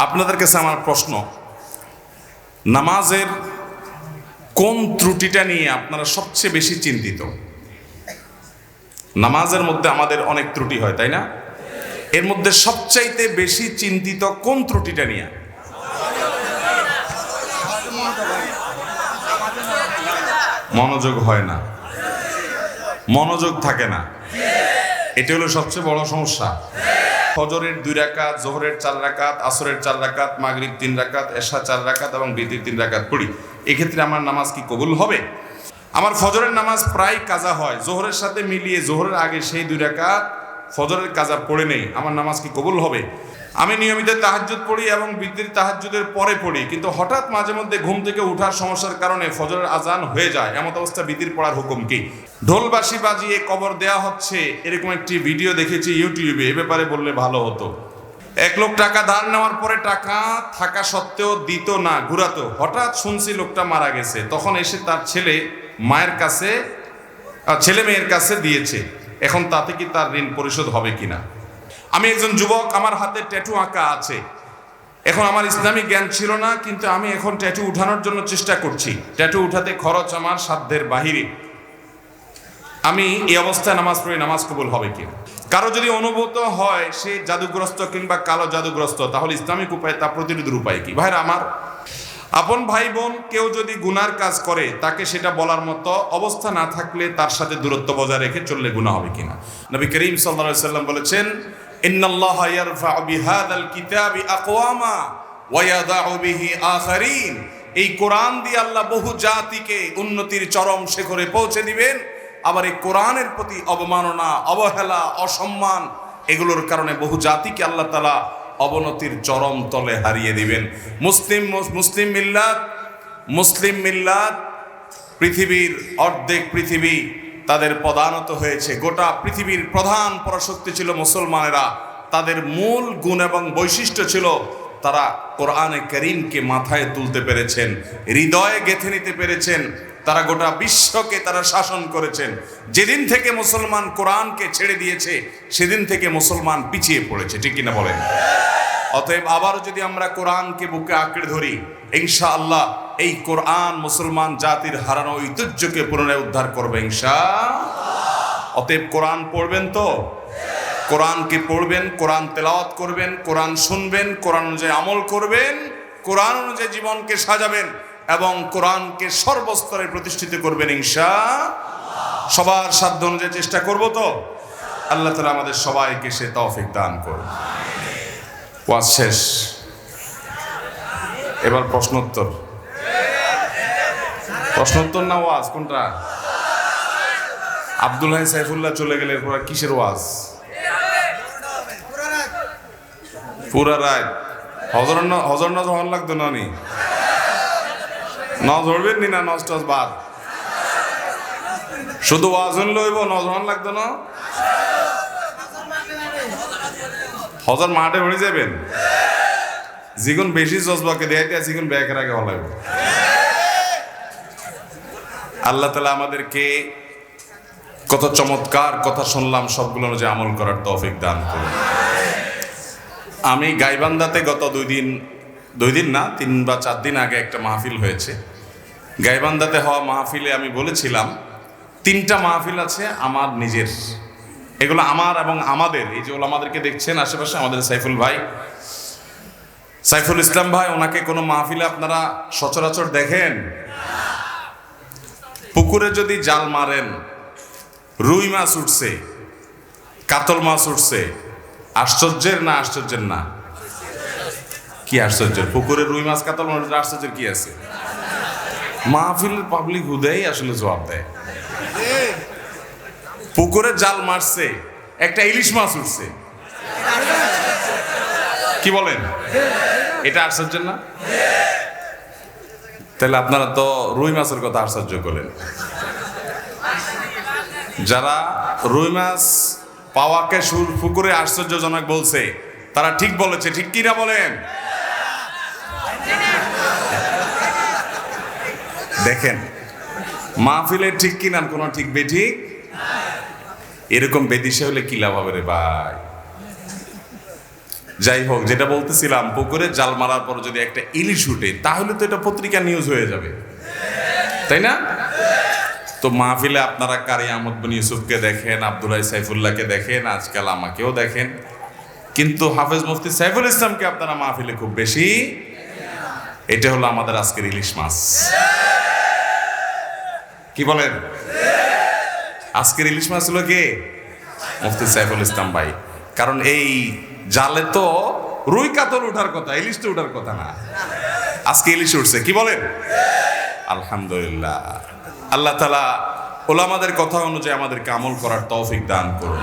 আপনাদের কাছে আমার প্রশ্ন, নামাজের কোন ত্রুটিটা নিয়ে আপনারা সবচেয়ে বেশি চিন্তিত? নামাজের মধ্যে আমাদের অনেক ত্রুটি হয়, তাই না? এর মধ্যে সবচাইতে বেশি চিন্তিত কোন ত্রুটিটা নিয়ে? মনোযোগ হয় না, মনোযোগ থাকে না, এটা হলো সবচেয়ে বড় সমস্যা। ফজরের 2 রাকাত, জোহরের 4 রাকাত, আসরের 4 রাকাত, মাগরিব 3 রাকাত, এশা 4 রাকাত এবং বিতির 3 রাকাত পড়ি। এক্ষেত্রে আমার নামাজ কি কবুল হবে? আমার ফজরের নামাজ প্রায় কাজা হয়, জোহরের সাথে মিলিয়ে জোহরের আগে সেই 2 রাকাত ফজরের কাজা পড়ে নেই, আমার নামাজ কি কবুল হবে? আমি নিয়মিত তাহাজ্জুদ পড়ি এবং বিতির তাহাজ্জুদের পরে পড়ি, কিন্তু হঠাৎ মাঝে মধ্যে ঘুম থেকে ওঠার সমস্যার কারণে ফজরের আজান হয়ে যায়, এমত অবস্থা বিতির পড়ার হুকুম কি? ঢোলবাঁশি বাজিয়ে কবর দেয়া হচ্ছে, এরকম একটি ভিডিও দেখেছি ইউটিউবে, এ ব্যাপারে বললে ভালো হতো। এক লোক টাকা ধার নেওয়ার পরে টাকা থাকা সত্ত্বেও দিত না, ঘুরাতো। হঠাৎ শুনছি লোকটা মারা গেছে, তখন এসে তার ছেলে মেয়ের কাছে দিয়েছে। এখন তাতে কি তার ঋণ পরিশোধ হবে কিনা? আমি একজন যুবক, আমার হাতে ট্যাটু আঁকা আছে। এখন আমার ইসলামিক জ্ঞান ছিল না, কিন্তু আমি এখন ট্যাটু উঠানোর জন্য চেষ্টা করছি। ট্যাটু উঠাতে খরচ আমার সাধ্যের বাহিরে। আমি এই অবস্থায় নামাজ পড়ি, নামাজ কবুল হবে কিনা? কারো যদি অনুভূত হয় সে জাদুগ্রস্ত কিংবা কালো জাদুগ্রস্ত, তাহলে ইসলামিক উপায় তা প্রতিরোধের উপায় কি? ভাইরা আমার, আপন ভাই বোন কেউ যদি গুনার কাজ করে, তাকে সেটা বলার মতো অবস্থা না থাকলে তার সাথে দূরত্ব বজায় রেখে চললে গুনাহ হবে কিনা? নবী করিম সাল্লাল্লাহু আলাইহি সাল্লাম বলেছেন, ইন্নাল্লাহা ইয়ারফা'ু বিহাদাল কিতাবি আকওয়ামা ওয়া ইয়াদা'ু বিহি আখারিন। এই কোরআন দিয়ে আল্লাহ বহু জাতিকে উন্নতির চরম শিখরে পৌঁছে দিবেন, আবার এই কোরআনের প্রতি অবমাননা, অবহেলা, অসম্মান এগুলোর কারণে বহু জাতিকে আল্লাহ তাআলা অবনতির চরম তলে হারিয়ে দিবেন। মুসলিম মিল্লাত পৃথিবীর অর্ধেক পৃথিবী তাদের পদানত হয়েছে। গোটা পৃথিবীর প্রধান পরাশক্তি ছিল মুসলমানেরা। তাদের মূল গুণ এবং বৈশিষ্ট্য ছিল তারা কোরআনে কারীমকে মাথায় তুলতে পেরেছেন, হৃদয়ে গেঁথে নিতে পেরেছেন। তারা গোটা বিশ্বকে তারা শাসন করেছেন। যেদিন থেকে মুসলমান কোরআনকে ছেড়ে দিয়েছে, সেদিন থেকে মুসলমান পিছিয়ে পড়েছে, ঠিক কিনা বলেন? অতএব আবারও যদি আমরা কোরআনকে বুকে আঁকড়ে ধরি, ইনশাআল্লাহ এই কোরআন মুসলমান জাতির হারানো ঐতিহ্যকে পুনরায় উদ্ধার করবে ইনশাআল্লাহ। অতএব কোরআন পড়বেন তো? কোরআনকে পড়বেন, কোরআন তেলাওয়াত করবেন, কোরআন শুনবেন, কোরআন অনুযায়ী আমল করবেন, কোরআন অনুযায়ী জীবনকে সাজাবেন এবং কোরআনকে সর্বস্তরে প্রতিষ্ঠিত করবেন ইনশাআল্লাহ। সবার সাধ্য অনুযায়ী চেষ্টা করব তো? আল্লাহ তাআলা আমাদের সবাইকে সে তৌফিক দান করুন। ওয়াজ শেষ, এবার প্রশ্নোত্তর। প্রশ্নোত্তর না ওয়াজ, কোনটা? আব্দুল হাই সাইফুল্লাহ চলে গেলে এরপর কিসের ওয়াজ? পুরা রাত হজর নজ হন লাগতো না? নি নজ ধরবেন নি? না নজ টজ বাদ, শুধু ওয়াজ লইব, নজ হন লাগতো না? হজর মাঠে ভরে যাবেন, যেগুন বেশি জজবাকে দেয়াইতে যেগুন ব্যাকের আগে হলাইব। আল্লাহ তাআলা আমাদেরকে কত চমৎকার কথা শুনলাম, সবগুলো অনুযায়ী আমল করার তৌফিক দান করুন। আমি গাইবান্ধাতে গত 2 দিন না 3 বা 4 দিন আগে একটা মাহফিল হয়েছে। গাইবান্ধাতে হওয়া মাহফিলে আমি বলেছিলাম 3টা মাহফিল আছে আমার নিজের, এগুলো আমার এবং আমাদের। এই যে আমাদেরকে দেখছেন আশেপাশে, আমাদের সাইফুল ইসলাম ভাই, ওনাকে কোনো মাহফিলে আপনারা সচরাচর দেখেন? পুকুরে যদি জাল মারেন, রুই মাছ উঠছে, কাতল মাছ উঠছে, আশ্চর্যের না আশ্চর্যের না? কি আশ্চর্যের? পুকুরে রুই মাছ কাতল মাছ, আশ্চর্যের কি আছে? মাহফিলের পাবলিক হুদাই আসলে জবাব দেয়। পুকুরে জাল মারছে, একটা ইলিশ মাছ উঠছে, কি বলেন? এটা আশ্চর্য না? তাহলে আপনারা তো রুই মাছের কথা আশ্চর্য করেন। যারা রুই মাছ পাওয়াকে পুকুরে আশ্চর্যজনক বলছে, তারা ঠিক বলেছে, ঠিক কিনা বলেন? দেখেন মাহফিলের ঠিক কিনা কোন ঠিক বেঠিক, এরকম বেদিশা হলে কি লাভ হবে রে ভাই? যাই হোক, যেটা বলতেছিলাম, পুকুরে জাল মারার পর যদি একটা ইলিশ উঠে তাহলে তো এটা পত্রিকা নিউজ হয়ে যাবে, তাই না? তো মাহফিলে আপনারা কারি আহমদ বিন ইউসুফকে দেখেন, আব্দুল্লাহ সাইফুল্লাহকে দেখেন, আজকাল আমাকেও দেখেন, কিন্তু হাফেজ মুফতি সাইফুল ইসলামকে আপনারা মাহফিলে খুব বেশি। এটা হলো আমাদের আজকের ইলিশ মাছ। কি বলেন? আজকের ইলিশ মাছ হলো কে? মুফতি সাইফুল ইসলাম ভাই। কারণ এই জালে তো রুই কাতল উঠার কথা, ইলিশ তো উঠার কথা না। আজকে ইলিশ উঠছে, কি বলেন? আলহামদুলিল্লাহ। আল্লাহ তাআলা ওলামাদের কথা অনুযায়ী আমাদেরকে আমল করার তৌফিক দান করুন।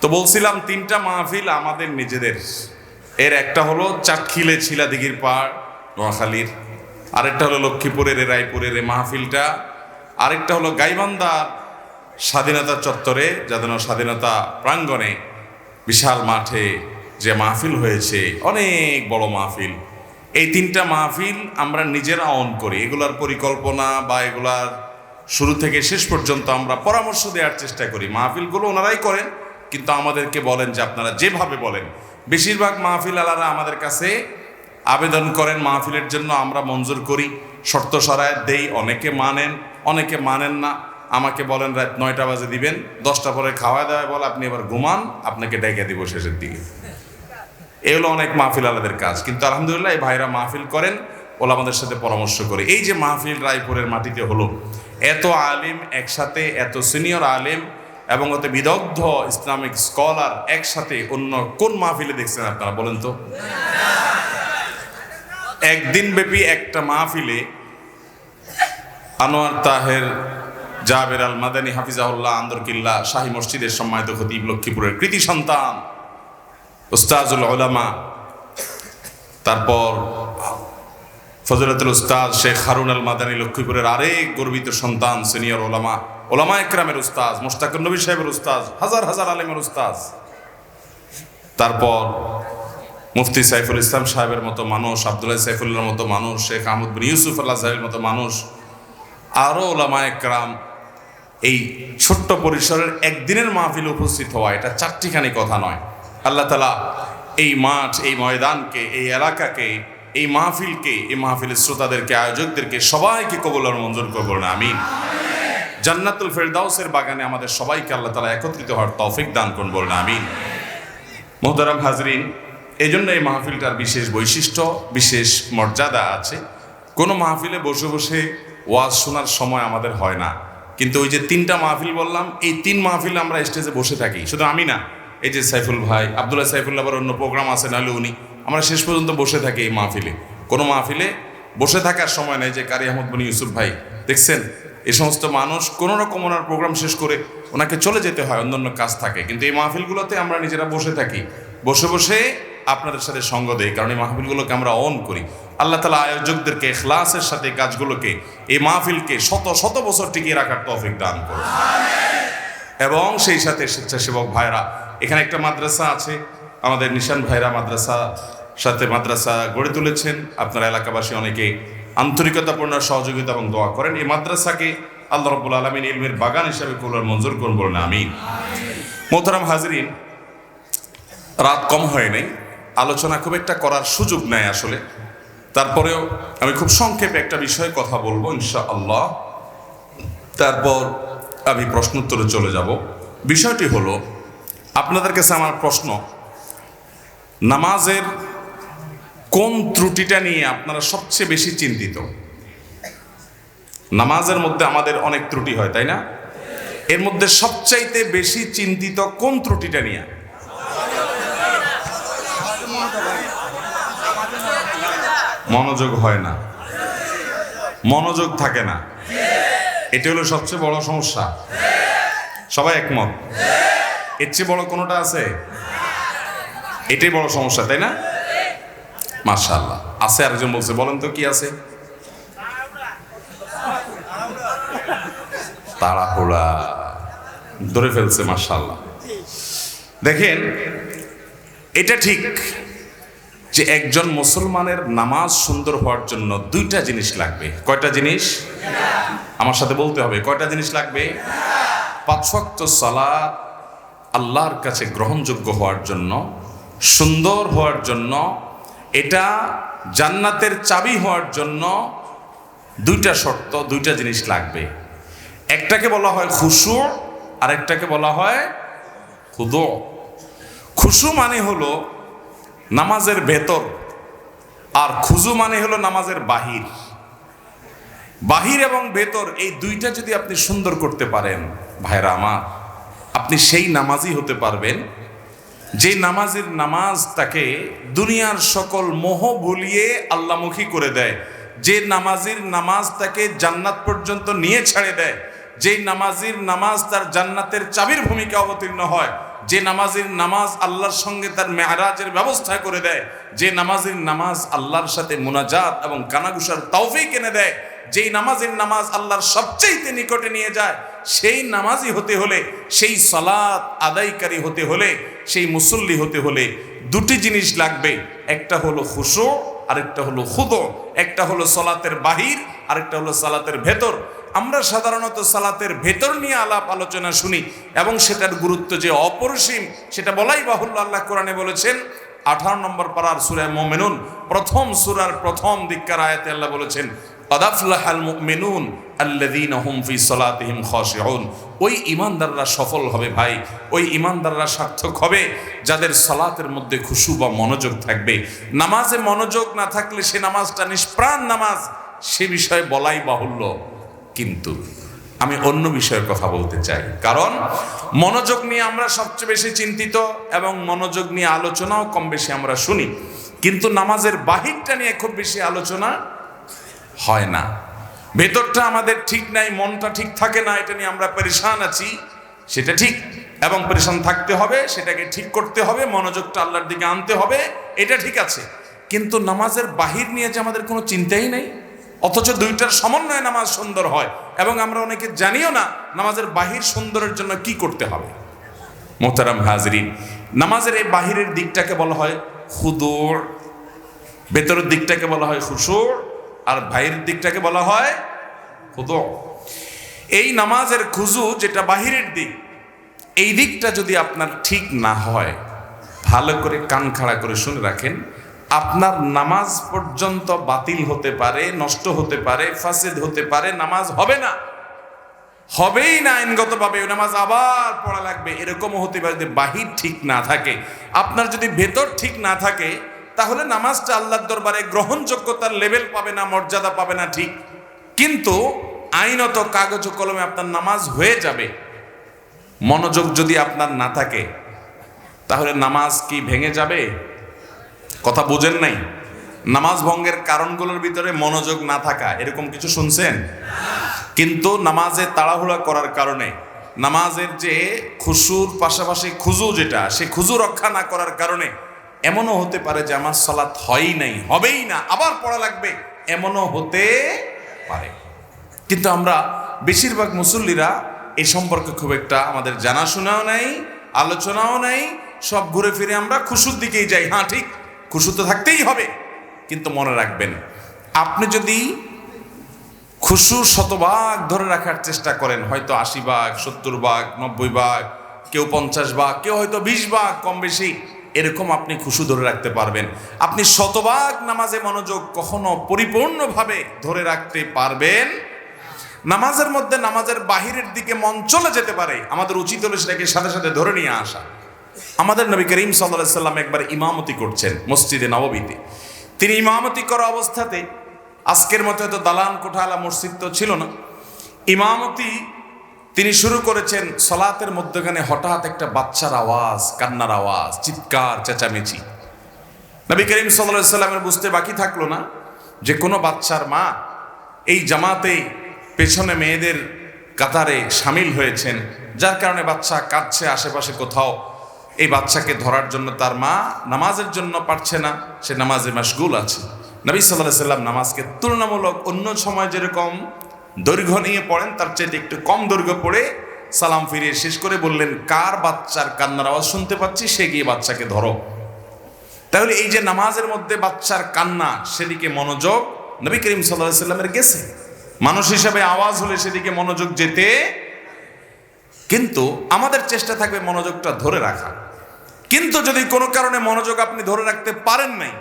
তো বলছিলাম তিনটা মাহফিল আমাদের নিজেদের। এর একটা হলো চাটখিলে ছিলাদিঘির পাড় নোয়াখালীর, আরেকটা হলো লক্ষ্মীপুরের রায়পুরের এই মাহফিলটা, আরেকটা হলো গাইবান্ধার স্বাধীনতা চত্বরে, যাদের স্বাধীনতা প্রাঙ্গণে বিশাল মাঠে যে মাহফিল হয়েছে, অনেক বড় মাহফিল। এই তিনটা মাহফিল আমরা নিজেরা অন করি। এগুলার পরিকল্পনা বা এগুলার শুরু থেকে শেষ পর্যন্ত আমরা পরামর্শ দেওয়ার চেষ্টা করি। মাহফিলগুলো ওনারাই করেন, কিন্তু আমাদেরকে বলেন যে আপনারা যেভাবে বলেন। বেশিরভাগ মাহফিল আলারা আমাদের কাছে আবেদন করেন মাহফিলের জন্য, আমরা মঞ্জুর করি, শর্ত শরায়েত দেই। অনেকে মানেন, অনেকে মানেন না। আমাকে বলেন রাত 9টা বাজে দিবেন, 10টা পরে খাওয়া দাওয়া বলে আপনি এবার ঘুমান, আপনাকে ডেকে দিব শেষের দিকে। এগুলো অনেক মাহফিল আলাদের কাজ। কিন্তু আলহামদুলিল্লাহ এই ভাইরা মাহফিল করেন, ওলা আমাদের সাথে পরামর্শ করে। এই যে মাহফিল রায়পুরের মাটিতে হলো, এত আলেম একসাথে, এত সিনিয়র আলেম এবং অত বিদগ্ধ ইসলামিক স্কলার একসাথে অন্য কোন মাহফিলে দেখছেন আপনারা বলেন তো? একদিন ব্যাপী একটা মাহফিলে আনোয়ার তাহের জাবের আল মাদানী হাফিজাহুল্লাহ আন্দরকিল্লা শাহী মসজিদের সম্মানিত খতিব, লক্ষ্মীপুরের কৃতি সন্তান উস্তাজুল উলামা, তারপর ফজলাতুল উস্তাদ শেখ হারুন আল মাদানী, লক্ষ্মীপুরের আরেক গর্বিত সন্তান, সিনিয়র ওলামা একরামের উস্তাদ, মুশতাকুর নবী সাহেবের উস্তাদ, হাজার হাজার আলেমের উস্তাদ, তারপর মুফতি সাইফুল ইসলাম সাহেবের মতো মানুষ, আব্দুল্লাহ সাইফুল্লাহর মতো মানুষ, শেখ আহমদ বিন ইউসুফ আল্লাহ সাহেবের মতো মানুষ, আরও ওলামা একরাম। এই ছোট্ট পরিসরের একদিনের মাহফিল উপস্থিত হওয়া, এটা চারটিখানি কথা নয়। আল্লাহ তাআলা এই মাঠ, এই ময়দানকে, এই এলাকাকে, এই মাহফিলকে, এই মাহফিলের শ্রোতাদেরকে, আয়োজকদেরকে সবাইকে কবুল আর মঞ্জুর করবেন, আমিন। জান্নাতুল ফেরদাউসের বাগানে আমাদের সবাইকে আল্লাহ তাআলা একত্রিত হওয়ার তৌফিক দান করুন, বলেন আমিন। মুহতারাম হাজরিন, এই জন্য এই মাহফিলটার বিশেষ বৈশিষ্ট্য, বিশেষ মর্যাদা আছে। কোনো মাহফিলে বসে বসে ওয়াজ শোনার সময় আমাদের হয় না, কিন্তু ওই যে তিনটা মাহফিল বললাম, এই 3 মাহফিলে আমরা স্টেজে বসে থাকি। শুধু আমি না, এই যে সাইফুল ভাই, আব্দুল্লাহ সাইফুল্লাহ, আবার অন্য প্রোগ্রাম আছে নাহলে উনি, আমরা শেষ পর্যন্ত বসে থাকি এই মাহফিলে। কোনো মাহফিলে বসে থাকার সময় নেই। যে কারি আহমদ বিন ইউসুফ ভাই দেখছেন, এই সমস্ত মানুষ কোনো রকম ওনার প্রোগ্রাম শেষ করে ওনাকে চলে যেতে হয়, অন্যান্য কাজ থাকে, কিন্তু এই মাহফিলগুলোতে আমরা নিজেরা বসে থাকি, বসে বসে আপনাদের সাথে সঙ্গ দেই, কারণ এই মাহফিলগুলোকে আমরা অন করি। আল্লাহ তাআলা আয়োজকদেরকে ইখলাসের সাথে কাজগুলোকে, এই মাহফিলকে শত শত বছর টিকিয়ে রাখার তৌফিক দান করুন। এবং সেই সাথে স্বেচ্ছাসেবক ভাইরা, এখানে একটা মাদ্রাসা আছে, আমাদের নিশান ভাইরা মাদ্রাসা গড়ে তুলেছেন। আপনারা এলাকাবাসী অনেকে আন্তরিকতাপূর্ণ সহযোগিতা এবং দোয়া করেন। এই মাদ্রাসাকে আল্লাহ রাব্বুল আলামিন ইলমের বাগান হিসেবে কবুল মঞ্জুর করুন, বলেন আমিন। মোহতারাম হাজরিন, রাত কম হয় নাই, আলোচনা খুব একটা করার সুযোগ নেই আসলে। তারপরেও আমি খুব সংক্ষেপে একটা বিষয়ে কথা বলবো ইনশাআল্লাহ, তারপর আমি প্রশ্নোত্তরে চলে যাব। বিষয়টি হলো, আপনাদের কাছে আমার প্রশ্ন, নামাজের কোন ত্রুটিটা নিয়ে আপনারা সবচেয়ে বেশি চিন্তিত? নামাজের মধ্যে আমাদের অনেক ত্রুটি হয়, তাই না? এর মধ্যে সবচাইতে বেশি চিন্তিত কোন ত্রুটিটা নিয়ে? মনোযোগ হয় না, মনোযোগ থাকে না, এটা হলো সবচেয়ে বড় সমস্যা। সবাই একমত? এর চেয়ে বড় কোনোটা আছে? এটাই বড় সমস্যা, তাই না? মাশাআল্লাহ আছে। আরেকজন বলছে, বলেন তো কি আছে? তাড়াহুড়া ধরে ফেলছে, মাশাআল্লাহ। দেখেন, এটা ঠিক যে একজন মুসলমানের নামাজ সুন্দর হওয়ার জন্য 2টা জিনিস লাগবে। কয়টা জিনিস? আমার সাথে বলতে হবে, কয়টা জিনিস লাগবে? 5 ওয়াক্ত সালাত আল্লাহর কাছে গ্রহণযোগ্য হওয়ার জন্য সুন্দর হওয়ার জন্য, এটা জান্নাতের চাবি হওয়ার জন্য দুইটা শর্ত, দুইটা জিনিস লাগবে। একটাকে বলা হয় খুশু, আর একটাকে বলা হয় খুদু। খুশু মানে হলো নামাজের ভেতর, আর খুজু মানে হলো নামাজের বাহির। বাহির এবং ভেতর এই দুইটা যদি আপনি সুন্দর করতে পারেন ভাইরা আমার, আপনি সেই নামাজই হতে পারবেন যে নামাজের নামাজ তাকে দুনিয়ার সকল মোহ ভুলিয়ে আল্লাহমুখী করে দেয়, যে নামাজির নামাজ তাকে জান্নাত পর্যন্ত নিয়ে ছেড়ে দেয়, যেই নামাজির নামাজ তার জান্নাতের চাবির ভূমিকা অবতীর্ণ হয়, যে নামাজির নামাজ আল্লাহর সঙ্গে তার মেরাজের ব্যবস্থা করে দেয়, যে নামাজির নামাজ আল্লাহর সাথে মুনাজাত এবং কানাঘুষার তৌফিক এনে দেয়, যেই নামাজের নামাজ আল্লাহর সবচেয়ে নিকটে নিয়ে যায়, সেই নামাজি হতে হলে, সেই সালাত আদায়কারী হতে হলে, সেই মুসল্লি হতে হলে দুটি জিনিস লাগবে। একটা হলো খুশু, আরেকটা হলো খুদু। একটা হলো সালাতের বাহির, আরেকটা হলো সালাতের ভেতর। আমরা সাধারণত সালাতের ভেতর নিয়ে আলাপ আলোচনা শুনি এবং সেটার গুরুত্ব যে অপরিসীম সেটা বলাই বাহুল্য। আল্লাহ কোরআনে বলেছেন 18 নম্বর পারার সূরা মুমিনুন প্রথম সূরার প্রথম দিককার আয়াতে আল্লাহ বলেছেন قد أفلح المؤمنون الذين هم في صلاتهم خاشعون। ওই ঈমানদাররা সফল হবে ভাই, ওই ঈমানদাররা সার্থক হবে যাদের সালাতের মধ্যে খুশু বা মনোযোগ থাকবে। নামাজে মনোযোগ না থাকলে সে নামাজটা নিষ্প্রাণ নামাজ, সে বিষয়ে বলাই বাহুল্য। কিন্তু আমি অন্য বিষয়ের কথা বলতে চাই, কারণ মনোযোগ নিয়ে আমরা সবচেয়ে বেশি চিন্তিত এবং মনোযোগ নিয়ে আলোচনাও কম বেশি আমরা শুনি, কিন্তু নামাজের বাহিরটা নিয়ে খুব বেশি আলোচনা হয় না। ভেতরটা আমাদের ঠিক নাই, মনটা ঠিক থাকে না, এটা নিয়ে আমরা পেরেশান আছি, সেটা ঠিক, এবং পেরেশান থাকতে হবে, সেটাকে ঠিক করতে হবে, মনোযোগটা আল্লাহর দিকে আনতে হবে, এটা ঠিক আছে। কিন্তু নামাজের বাহির নিয়ে যে আমাদের কোনো চিন্তাই নেই, অথচ দুইটার সমন্বয়ে নামাজ সুন্দর হয়, এবং আমরা অনেকে জানিও না নামাজের বাহির সুন্দরের জন্য কি করতে হবে। মোহতারাম হাজরিন, নামাজের এই বাহিরের দিকটাকে বলা হয় খুদু, ভেতরের দিকটাকে বলা হয় খুশু, আর বাহিরের দিকটাকে বলা হয় খুদু। এই নামাজের খুজু যেটা বাহিরের দিক, এই দিকটা যদি আপনার ঠিক না হয়, ভালো করে কান খাড়া করে শুনে রাখেন, আপনার নামাজ পর্যন্ত বাতিল হতে পারে, নষ্ট হতে পারে, ফাসিদ হতে পারে, নামাজ হবে না, হবেই না আইনগতভাবে, ওই নামাজ আবার পড়া লাগবে। এরকমও হতে পারে যে বাহির ঠিক না থাকে। আপনার যদি ভেতর ঠিক না থাকে, তাহলে নামাজটা আল্লাহর দরবারে গ্রহণযোগ্যতার লেভেল পাবে না, মর্যাদা পাবে না, ঠিক। কিন্তু আইনত কাগজ কলমে আপনার নামাজ হয়ে যাবে। মনোযোগ যদি আপনার না থাকে, তাহলে নামাজ কি ভেঙে যাবে? কথা বুঝেন নাই? নামাজ ভঙ্গের কারণগুলোর ভিতরে মনোযোগ না থাকা, এরকম কিছু শুনছেন? কিন্তু নামাজে তাড়াহুড়া করার কারণে, নামাজের যে খুশুর পাশাপাশি খুজু যেটা, সে খুজু রক্ষা না করার কারণে এমনও হতে পারে যে আমার সালাত হয়ই নাই, হবেই না, আবার পড়া লাগবে, এমনও হতে পারে। কিন্তু আমরা বেশিরভাগ মুসল্লিরা এই সম্পর্কে খুব একটা আমাদের জানাশোনাও নাই, আলোচনাও নাই, সব ঘুরে ফিরে আমরা খুশুর দিকেই যাই। হ্যাঁ ঠিক, খুশু তো থাকতেই হবে, কিন্তু মনে রাখবেন, আপনি যদি খুশু 100 ভাগ ধরে রাখার চেষ্টা করেন, হয়তো 80 ভাগ, 70 ভাগ, 90 ভাগ, কেউ 50 ভাগ, কেউ হয়তো 20 ভাগ, কম বেশি এরকম আপনি খুশু ধরে রাখতে পারবেন। আপনি 100 ভাগ নামাজে মনোযোগ কখনো পরিপূর্ণভাবে ধরে রাখতে পারবেন। নামাজের মধ্যে নামাজের বাহিরের দিকে মন চলে যেতে পারে, আমাদের উচিত হলো সেটাকে সাথে সাথে ধরে নিয়ে আসা। আমাদের নবী করিম সাল্লাল্লাহু আলাইহি সাল্লাম একবার ইমামতি করছেন মসজিদে নববীতে। তিনি ইমামতি করা অবস্থাতে, আজকের মতো এত দালান কোঠালা মসজিদ তো ছিল না, ইমামতি তিনি শুরু করেছেন। সালাতের মধ্যখানে হঠাৎ একটা বাচ্চার আওয়াজ, কান্নার আওয়াজ, চিৎকার চেঁচামেচি। নবী করিম সাল্লাল্লাহু আলাইহি সাল্লামের বুঝতে বাকি থাকলো না যে কোনো বাচ্চার মা এই জামাতে পেছনে মেয়েদের কাতারে সামিল হয়েছেন, যার কারণে বাচ্চা কাঁদছে আশেপাশে কোথাও। এই বাচ্চাকে ধরার জন্য তার মা নামাজের জন্য পারছে না, সে নামাজে মাশগুল আছে। নবী সাল্লাল্লাহু আলাইহি সাল্লাম নামাজকে তুলনামূলক অন্য সময় যেরকম দৈর্ঘ্য নিয়ে পড়েন, তার চাইতে একটু কম দৈর্ঘ্য পড়ে সালাম ফিরিয়ে শেষ করে বললেন, কার বাচ্চার কান্নার আওয়াজ শুনতে পাচ্ছি, সে গিয়ে বাচ্চাকে ধরো। তাহলে এই যে নামাজের মধ্যে বাচ্চার কান্না, সেদিকে মনোযোগ নবী করিম সাল্লাল্লাহু আলাইহি সাল্লামের গেছে। মানুষ হিসাবে আওয়াজ হলে সেদিকে মনোযোগ যেতে, কিন্তু আমাদের চেষ্টা থাকবে মনোযোগটা ধরে রাখা। কিন্তু যদি কোনো কারণে মনোযোগ আপনি ধরে রাখতে পারেন নাই,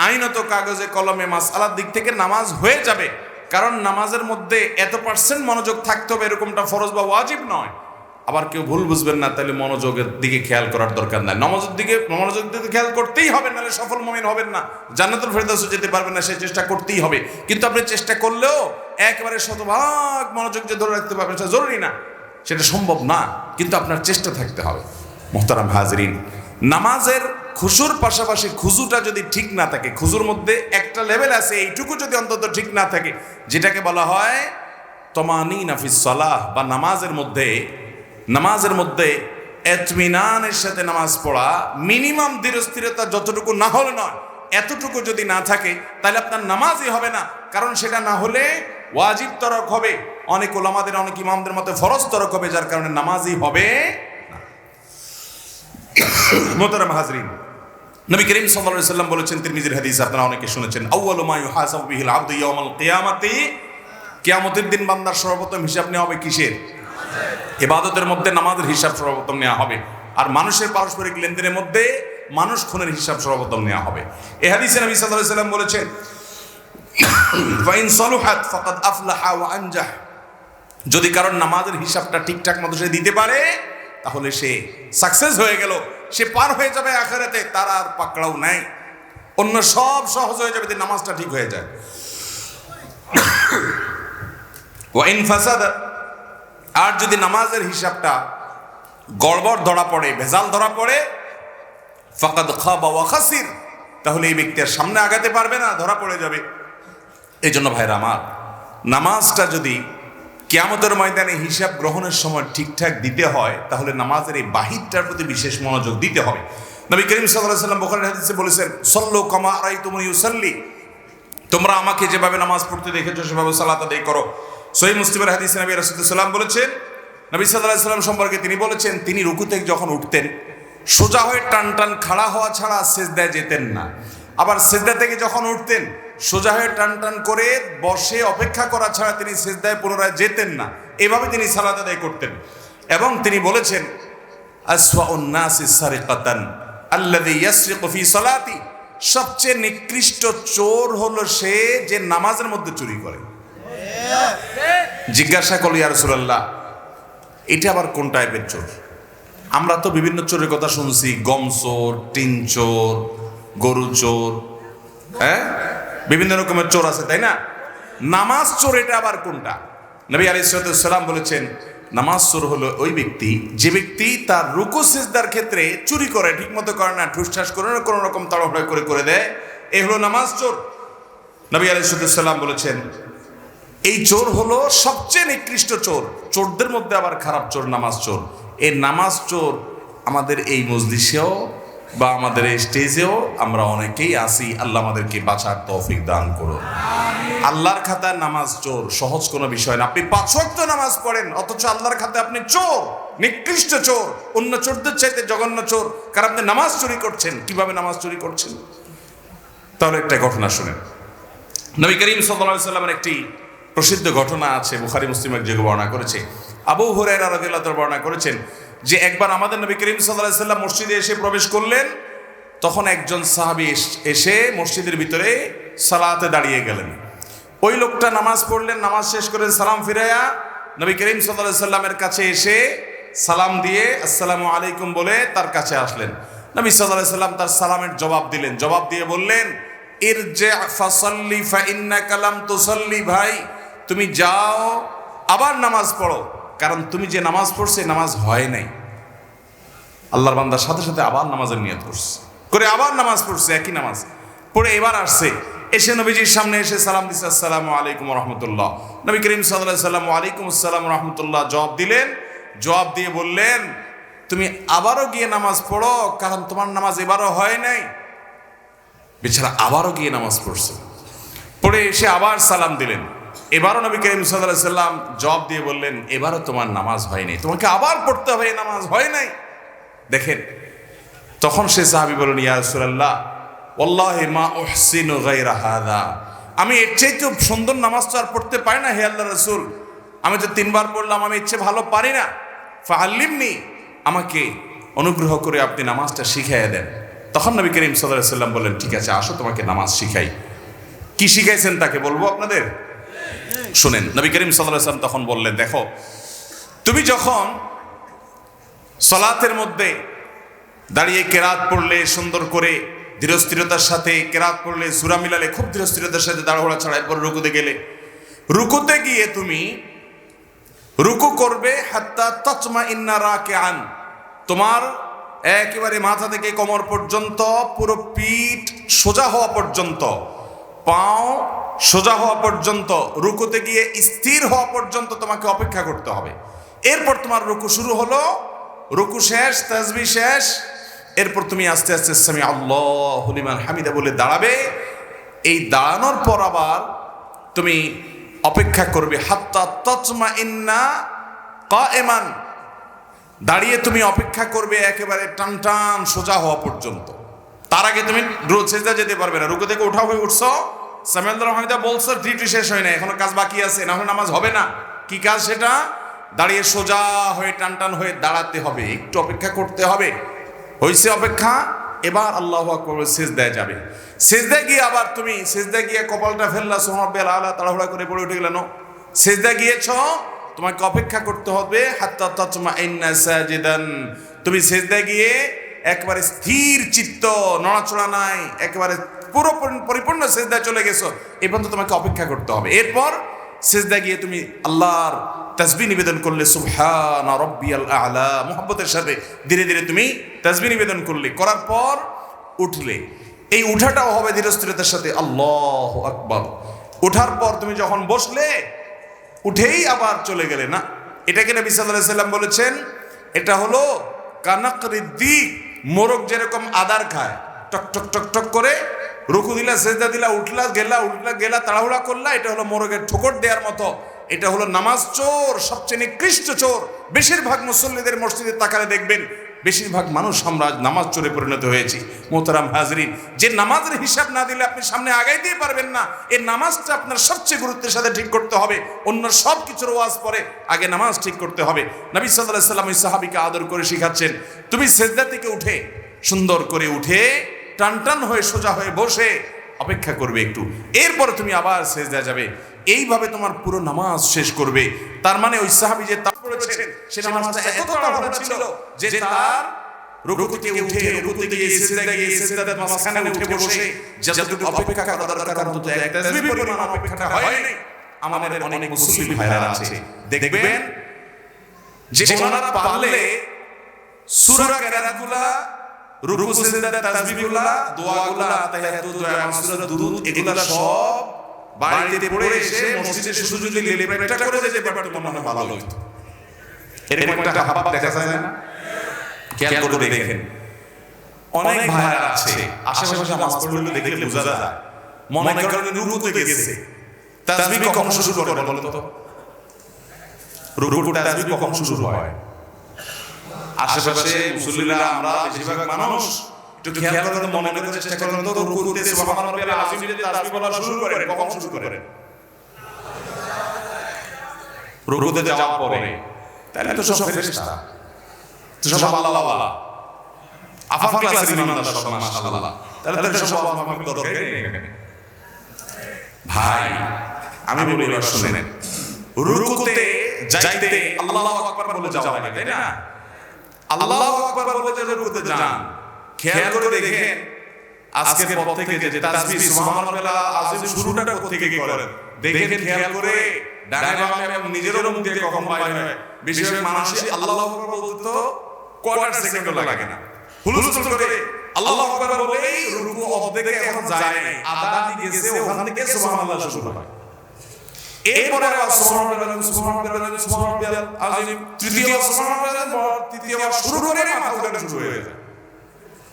আইনত কাগজে কলমে মাসআলার দিক থেকে নামাজ হয়ে যাবে, কারণ নামাজের মধ্যে এত % মনোযোগ থাকতে হবে এরকমটা ফরজ বা ওয়াজিব নয়। আবার কেউ ভুল বুঝবেন না, তাহলে মনোযোগের দিকে খেয়াল করার দরকার নাই। মনোযোগ দিকে খেয়াল করতেই হবে, নাহলে সফল মুমিন হবেন না, জান্নাতুল ফেরদাউসে যেতে পারবেন না। সেই চেষ্টা করতেই হবে, কিন্তু আপনি চেষ্টা করলেও একেবারে শতভাগ মনোযোগ যে ধরে রাখতে পারবেন সেটা জরুরি না, সেটা সম্ভব না, কিন্তু আপনার চেষ্টা থাকতে হবে। মুহতারাম হাজিরিন, নামাজের খুশুর পাশাপাশি খুজুটা যদি ঠিক না থাকে, খুজুর মধ্যে একটা লেভেল আছে, এইটুকু যদি অন্তত ঠিক না থাকে, যেটাকে বলা হয় তমানিনা ফিস সালাহ, বা নামাজের মধ্যে ইতমিনানের সাথে নামাজ পড়া, মিনিমাম ধীরস্থিরতা যতটুকু না হলে নয়, এতটুকু যদি না থাকে তাহলে আপনার নামাজই হবে না। কারণ সেটা না হলে ওয়াজিব তরক হবে, অনেক ওলামাদের অনেক ইমামদের মতে ফরজ তরক হবে, যার কারণে নামাজই হবে না। মুহতারাম হাজরিন, নবী করিম সাল্লাল্লাহু আলাইহি ওয়াসাল্লাম বলেছেন, তিরমিজির হাদিস আপনারা অনেকে শুনেছেন, আউয়ালু মা ইউহাসাবু বিহিল আবদু ইয়াউমাল কিয়ামাতি, কিয়ামতের দিন বান্দার সর্বপ্রথম হিসাব নেওয়া হবে কিসের? ইবাদতের মধ্যে নামাজের হিসাব সর্বপ্রথম নেওয়া হবে, আর মানুষের পারস্পরিক লেনদেনের মধ্যে মানুষ খুনের হিসাব সর্বপ্রথম নেওয়া হবে। এই হাদিসে নবী সাল্লাল্লাহু আলাইহি ওয়াসাল্লাম বলেছেন, ফাইন সালুহাত ফাকাদ আফলাহা ওয়া আনজাহ, যদি কারণ নামাজের হিসাবটা ঠিকঠাক মতো সে দিতে পারে তাহলে সে সাকসেস হয়ে গেল, সে পার হয়ে যাবে আখিরাতে, তার আর পাকড়াও নাই, অন্য সব সহজ হয়ে যাবে যদি নামাজটা ঠিক হয়ে যায়। ওয়া ইন ফাসাদা, আর যদি নামাজের হিসাবটা গড়বড় ধরা পড়ে, ভেজাল ধরা পড়ে, ফাকাদ খাবা ওয়া খাসির, তাহলে এই ব্যক্তি আর সামনে আগাতে পারবে না, ধরা পড়ে যাবে। এই জন্য ভাইরা আমার, নামাজটা যদি কিয়ামতের ময়দানে হিসাব গ্রহণের সময় ঠিকঠাক দিতে হয়, তাহলে নামাজের এই বাহিরটার প্রতি বিশেষ মনোযোগ দিতে হবে। নবী করিম সাল্লাল্লাহু আলাইহি ওয়াসাল্লাম বুখারীর হাদিসে বলেছেন, সাল্লু কামা রাআইতুমুনি ইউসাল্লি, তোমরা আমাকে যেভাবে নামাজ পড়তে দেখেছো সেভাবে সালাত আদায় করো। সহিহ মুসলিমের হাদিসে নবী রাসূলুল্লাহ সাল্লাল্লাহু আলাইহি ওয়াসাল্লাম বলেছেন, নবী সাল্লাল্লাহু আলাইহি ওয়াসাল্লাম সম্পর্কে তিনি বলেছেন, তিনি রুকু থেকে যখন উঠতেন সোজা হয়ে টান টান খাড়া হওয়া ছাড়া সিজদায় যেতেন না, আবার সিজদা থেকে যখন উঠতেন সোজা হয়ে টান টান করে বসে অপেক্ষা করা ছাড়া তিনি সিজদায় পুনরায় যেতেন না, এভাবে তিনি সালাত আদায় করতেন। এবং তিনি বলেছেন, আসওয়াউন নাসি সারিকাতান আল্লাযী ইয়াসরিকু ফি সালাতি, সবচেয়ে নিকৃষ্ট চোর হলো সে যে নামাজের মধ্যে চুরি করে। জিজ্ঞাসা করল, ইয়া রাসূলুল্লাহ, এটা আবার কোন টাইপের চোর? আমরা তো বিভিন্ন চোরের কথা শুনছি, গম চোর, টিন চোর, গরু চোর, বিভিন্ন রকমের চোর আছে, তাই না? নামাজ চোর এটা আবার কোনটা? নবী আলাইহিস সালাম বলেছেন, নামাজ চোর হলো ওই ব্যক্তি যে ব্যক্তি তার রুকু সিজদার ক্ষেত্রে চুরি করে, ঠিক মতো করে না, ঠুসঠাস করে না, কোনো রকম তাড়াহুড়া করে দেয়, এই হলো নামাজ চোর। নবী আলাইহিস সালাম বলেছেন, এই চোর হলো সবচেয়ে নিকৃষ্ট চোর, চোরদের মধ্যে আবার খারাপ চোর নামাজ চোর। এই নামাজ চোর আমাদের এই মজলিসেও বা আমাদের এই স্টেজেও আমরা অনেকেই আসি, আল্লাহ আমাদেরকে বাঁচার তৌফিক দান করুন। আল্লাহর খাতায় নামাজ চোর সহজ কোনো বিষয় না। আপনি 5 ওয়াক্ত নামাজ পড়েন, অথচ আল্লাহর খাতায় আপনি চোর, নিকৃষ্ট চোর, অন্য চোরদের চাইতে জঘন্য চোর, কারণ আপনি নামাজ চুরি করছেন। কিভাবে নামাজ চুরি করছেন? তাহলে একটা ঘটনা শুনেন। নবী করিম সাল্লাল্লাহু আলাইহি ওয়াসাল্লামের একটি প্রসিদ্ধ ঘটনা আছে, বুখারী মুসলিম এক জায়গায় বর্ণনা করেছে। আবু হুরায়রা রাদিয়াল্লাহু তাআলা বর্ণনা করেছেন যে একবার আমাদের নবী করিম সাল্লাল্লাহু আলাইহি ওয়াসাল্লাম মসজিদে এসে প্রবেশ করলেন, তখন একজন সাহাবী এসে মসজিদের ভিতরে সালাতে দাঁড়িয়ে গেলেন। ওই লোকটা নামাজ পড়লেন, নামাজ শেষ করে সালাম ফিরাইয়া নবী করিম সাল্লাল্লাহু আলাইহি ওয়াসাল্লামের কাছে এসে সালাম দিয়ে আসসালামু আলাইকুম বলে তার কাছে আসলেন। নবী সাল্লাল্লাহু আলাইহি ওয়াসাল্লাম তার সালামের জবাব দিলেন, জবাব দিয়ে বললেন, ইরজি ফাসাল্লি ফা ইন্নাকা লাম তুসাল্লি, ভাই তুমি যাও আবার নামাজ পড়ো, কারণ তুমি যে নামাজ পড়ছে নামাজ হয় নাই। আল্লাহর বান্দার সাথে সাথে আবার নামাজের নিয়ত করছে, করে আবার নামাজ পড়ছে, একই নামাজ পড়ে এবার আসছে, এসে নবীজির সামনে এসে সালাম দিচ্ছে, আসসালামু আলাইকুম ওয়া রাহমাতুল্লাহ। নবী করিম সাল্লাল্লাহু আলাইহি ওয়াসাল্লাম ওয়া আলাইকুম আসসালাম ওয়া রাহমাতুল্লাহ জবাব দিলেন। জবাব দিয়ে বললেন, তুমি আবারও গিয়ে নামাজ পড়ো, কারণ তোমার নামাজ এবারও হয় নাই। বেচারা আবারও গিয়ে নামাজ পড়ছে, পড়ে এসে আবার সালাম দিলেন। এবারও নবী করিম সাল্লাল্লাহু আলাইহি ওয়াসাল্লাম জবাব দিয়ে বললেন, এবারও তোমার নামাজ হয় নাই, তোমাকে আবার পড়তে হবে, নামাজ হয় নাই। দেখেন, তখন সে সাহাবী বলেন, ইয়া রাসূলুল্লাহ ওয়াল্লাহি মা উহসিনু গায়রা হাযা, আমি এর চাইতে সুন্দর নামাজ তো আর পড়তে পারি না হে আল্লাহর রাসূল, আমি তো 3 বার পড়লাম, আমি এর চেয়ে ভালো পারি না। ফাআল্লিমনি, আমাকে অনুগ্রহ করে আপনি নামাজটা শিখাইয়া দেন। তখন নবী করিম সাল্লাল্লাহু আলাইহি ওয়াসাল্লাম বললেন, ঠিক আছে আসো তোমাকে নামাজ শিখাই। কি শিখাইছেন তাকে বলবো আপনাদের? শুনেন, নবী করিম সাল্লাল্লাহু আলাইহি ওয়াসাল্লাম তখন বললেন, দেখো তুমি যখন সালাতের মধ্যে দাঁড়িয়ে কেরাত পড়লে, সুন্দর করে ধীরস্থিরতার সাথে কেরাত পড়লে, সূরা মিলালে, খুব ধীরস্থিরতার সাথে দাঁড়াওয়া ছাড়া, এরপর রুকুতে গেলে, রুকুতে গিয়ে তুমি রুকু করবে হাত্তা তাতমাইন্না রাকিআন, তোমার একেবারে মাথা থেকে কোমর পর্যন্ত পুরো পিঠ সোজা হওয়া পর্যন্ত, পাও সোজা হওয়া পর্যন্ত, রুকুতে গিয়ে স্থির হওয়া পর্যন্ত তোমাকে অপেক্ষা করতে হবে। এরপর তোমার রুকু শুরু হলো, রুকু শেষ, তাসবিহ শেষ, এরপর তুমি আস্তে আস্তে সামি আল্লাহু লিমান হামিদা বলে দাঁড়াবে। এই দাঁড়ানোর পর আবার তুমি অপেক্ষা করবে হাত্তা তাতমাইন্না কায়েমান, দাঁড়িয়ে তুমি অপেক্ষা করবে একেবারে টান টান সোজা হওয়া পর্যন্ত। তার আগে তুমি সেজদা যেতে পারবে না। রুকু থেকে উঠা হয়ে উঠছো, সামি আল্লাহু হামিদা বলছো, ডিউটি শেষ হয় না, এখনো কাজ বাকি আছে, না হলে নামাজ হবে না। কি কাজ সেটা? দাঁড়িয়ে সোজা হয়ে টান টান হয়ে দাঁড়াতে হবে, একটু অপেক্ষা করতে হবে। হইছে অপেক্ষা, এবার আল্লাহু আকবার সিজদায় যাবে। সিজদায় গিয়ে আবার তুমি সিজদায় গিয়ে কপালটা ফেললা, সুবহান রাব্বিয়াল আলা, তাড়াহুড়া করে পড়ে উঠে গেল না, সিজদায় গিয়েছো, তোমাকে অপেক্ষা করতে হবে হাত্তা তাতমাইন্না সাজিদান, তুমি সিজদায় গিয়ে একবারে স্থির চিত্ত, নড়াচড়া নাই, একেবারে পুরো পরিপূর্ণ সিজদায় চলে গেছো, এই পর্যন্ত তোমাকে অপেক্ষা করতে হবে। এরপর সিজদায় গিয়ে তুমি আল্লাহর তাসবিহ নিবেদন করলে, সুবহান রাব্বিয়াল আ'লা, মুহাব্বতের সাথে ধীরে ধীরে তুমি তাসবিহ নিবেদন করলে, করার পর উঠলে, এই উঠাটাও হবে ধীরস্থিরতার সাথে, আল্লাহু আকবার। উঠার পর তুমি যখন বসলে, উঠেই আবার চলে গেলে না, এটাকে নবী সাল্লাল্লাহু আলাইহি সাল্লাম বলেছেন, এটা হলো কানাকরিদ দিক, মোরগ যেরকম আদার খায়, টক টক টক টক করে, রুকু দিলা, সিজদা দিলা, উঠলা গেলা, তাড়াহুড়া করলা, এটা হলো মোরগের ঠোকর দেওয়ার মতো। এটা হলো নামাজ চোর, সবচেয়ে নিকৃষ্ট চোর। বেশিরভাগ মুসল্লিদের মসজিদে তাকালে দেখবেন বেশিরভাগ মানুষ আমরা নামাজ চোরে পরিণত হয়েছি। মোহতারাম হাজরিন, যে নামাজের হিসাব না দিলে আপনি সামনে আগাইতেই পারবেন না, এই নামাজটা আপনার সবচেয়ে গুরুত্বের সাথে ঠিক করতে হবে। অন্য সব কিছুর ওয়াজ পরে, আগে নামাজ ঠিক করতে হবে। নবী সাল্লাল্লাহু আলাইহি সাল্লাম ওই সাহাবীকে আদর করে শিখাচ্ছেন, তুমি সিজদা থেকে উঠে, সুন্দর করে উঠে টান টান হয়ে সোজা হয়ে বসে অপেক্ষা করবে একটু, এরপরে তুমি আবার সিজদা যাবে। এইভাবে তোমার পুরো নামাজ শেষ করবে। তার মানে ওই সাহাবী যে তা পড়েছেন, সে নামাজটা এত তাড়াহুড়া ছিল যে তার রুকু থেকে উঠে, রুকুতে গিয়ে সিজদা গিয়ে, সিজদার মাঝখানে উঠে বসে যতটুকু অপেক্ষা করা দরকার, অন্তত এক তাসবিহ পরিমাণ অপেক্ষাটা হয়নি। আমাদের অনেক মুসলিম ভাইরা আছে, দেখবেন যে ওনারা পারলে সূরা কেরাতগুলা, রুকু সিজদা তাসবিহগুলা, দোয়াগুলা, তাহিয়াতুত, মাসুরা, দুরুদ, এগুলা সব বাড়িতে পড়ে এসে মসজিদে শুধু যদি লেলেপেটা করে যেতে পারতো মনে হয় ভালো হতো। এরকম একটা হাব দেখা যায় না? খেয়াল করে দেখেন, অনেক ভাইরা আছে আশেপাশে নামাজ পড়লে দেখলে বোঝা যায়, মনে করেন রুকুতে গেছে, তাসবিহ কখন শুরু করে বলেন তো? রুকুর তাসবিহ কখন শুরু হয়? আশেপাশে মুসল্লিরা, আমরা বেশিরভাগ মানুষ একটু খেয়াল করে মনে করার চেষ্টা করেন তো, রুকুতে সুবহান রাব্বিয়াল আযীম দিয়ে তাসবিহ বলা শুরু করেন, কখন শুরু করেন? রুকুতে যাওয়ার পরে। তাহলে তো সব ফেরেশতা, তো সব আল্লাহ, আফাক ক্লাসের ইমানদার সব, মাশাআল্লাহ। তাহলে তো সব আমাকে দরকার নেই। ভাই আমি বলি, এবার শুনেন, রুকুতে যাইতে আল্লাহু আকবার বলে যাওয়া লাগে, তাই না? আল্লাহু আকবার বলে যে রুকুতে যান, খেয়াল করে দেখেন আজকের পর থেকে যে তাসবিহ সুবহান রাব্বিয়াল আযীম শুরুটা কোথা থেকে করেন দেখেন, খেয়াল করে ডানে বামে এবং নিজেরও মুখ দিয়ে কখন বাইরে হয়। বেশিরভাগ মানুষই আল্লাহু আকবার বলতে কোয়ার্টার সেকেন্ডও লাগে না, হুলস্থুল করে আল্লাহু আকবার বলেই রুকু অর্ধেকে এখন যায় নাই, আধা দিয়ে গেছে, ওখান থেকে সুবহানাল্লাহ শুরু হয়। এরপরে সুবহানাল্লাহ আযীম, তৃতীয় সুবহানাল্লাহ, তৃতীয়বার শুরু করে মাথা উঠানো শুরু হয়ে যায়।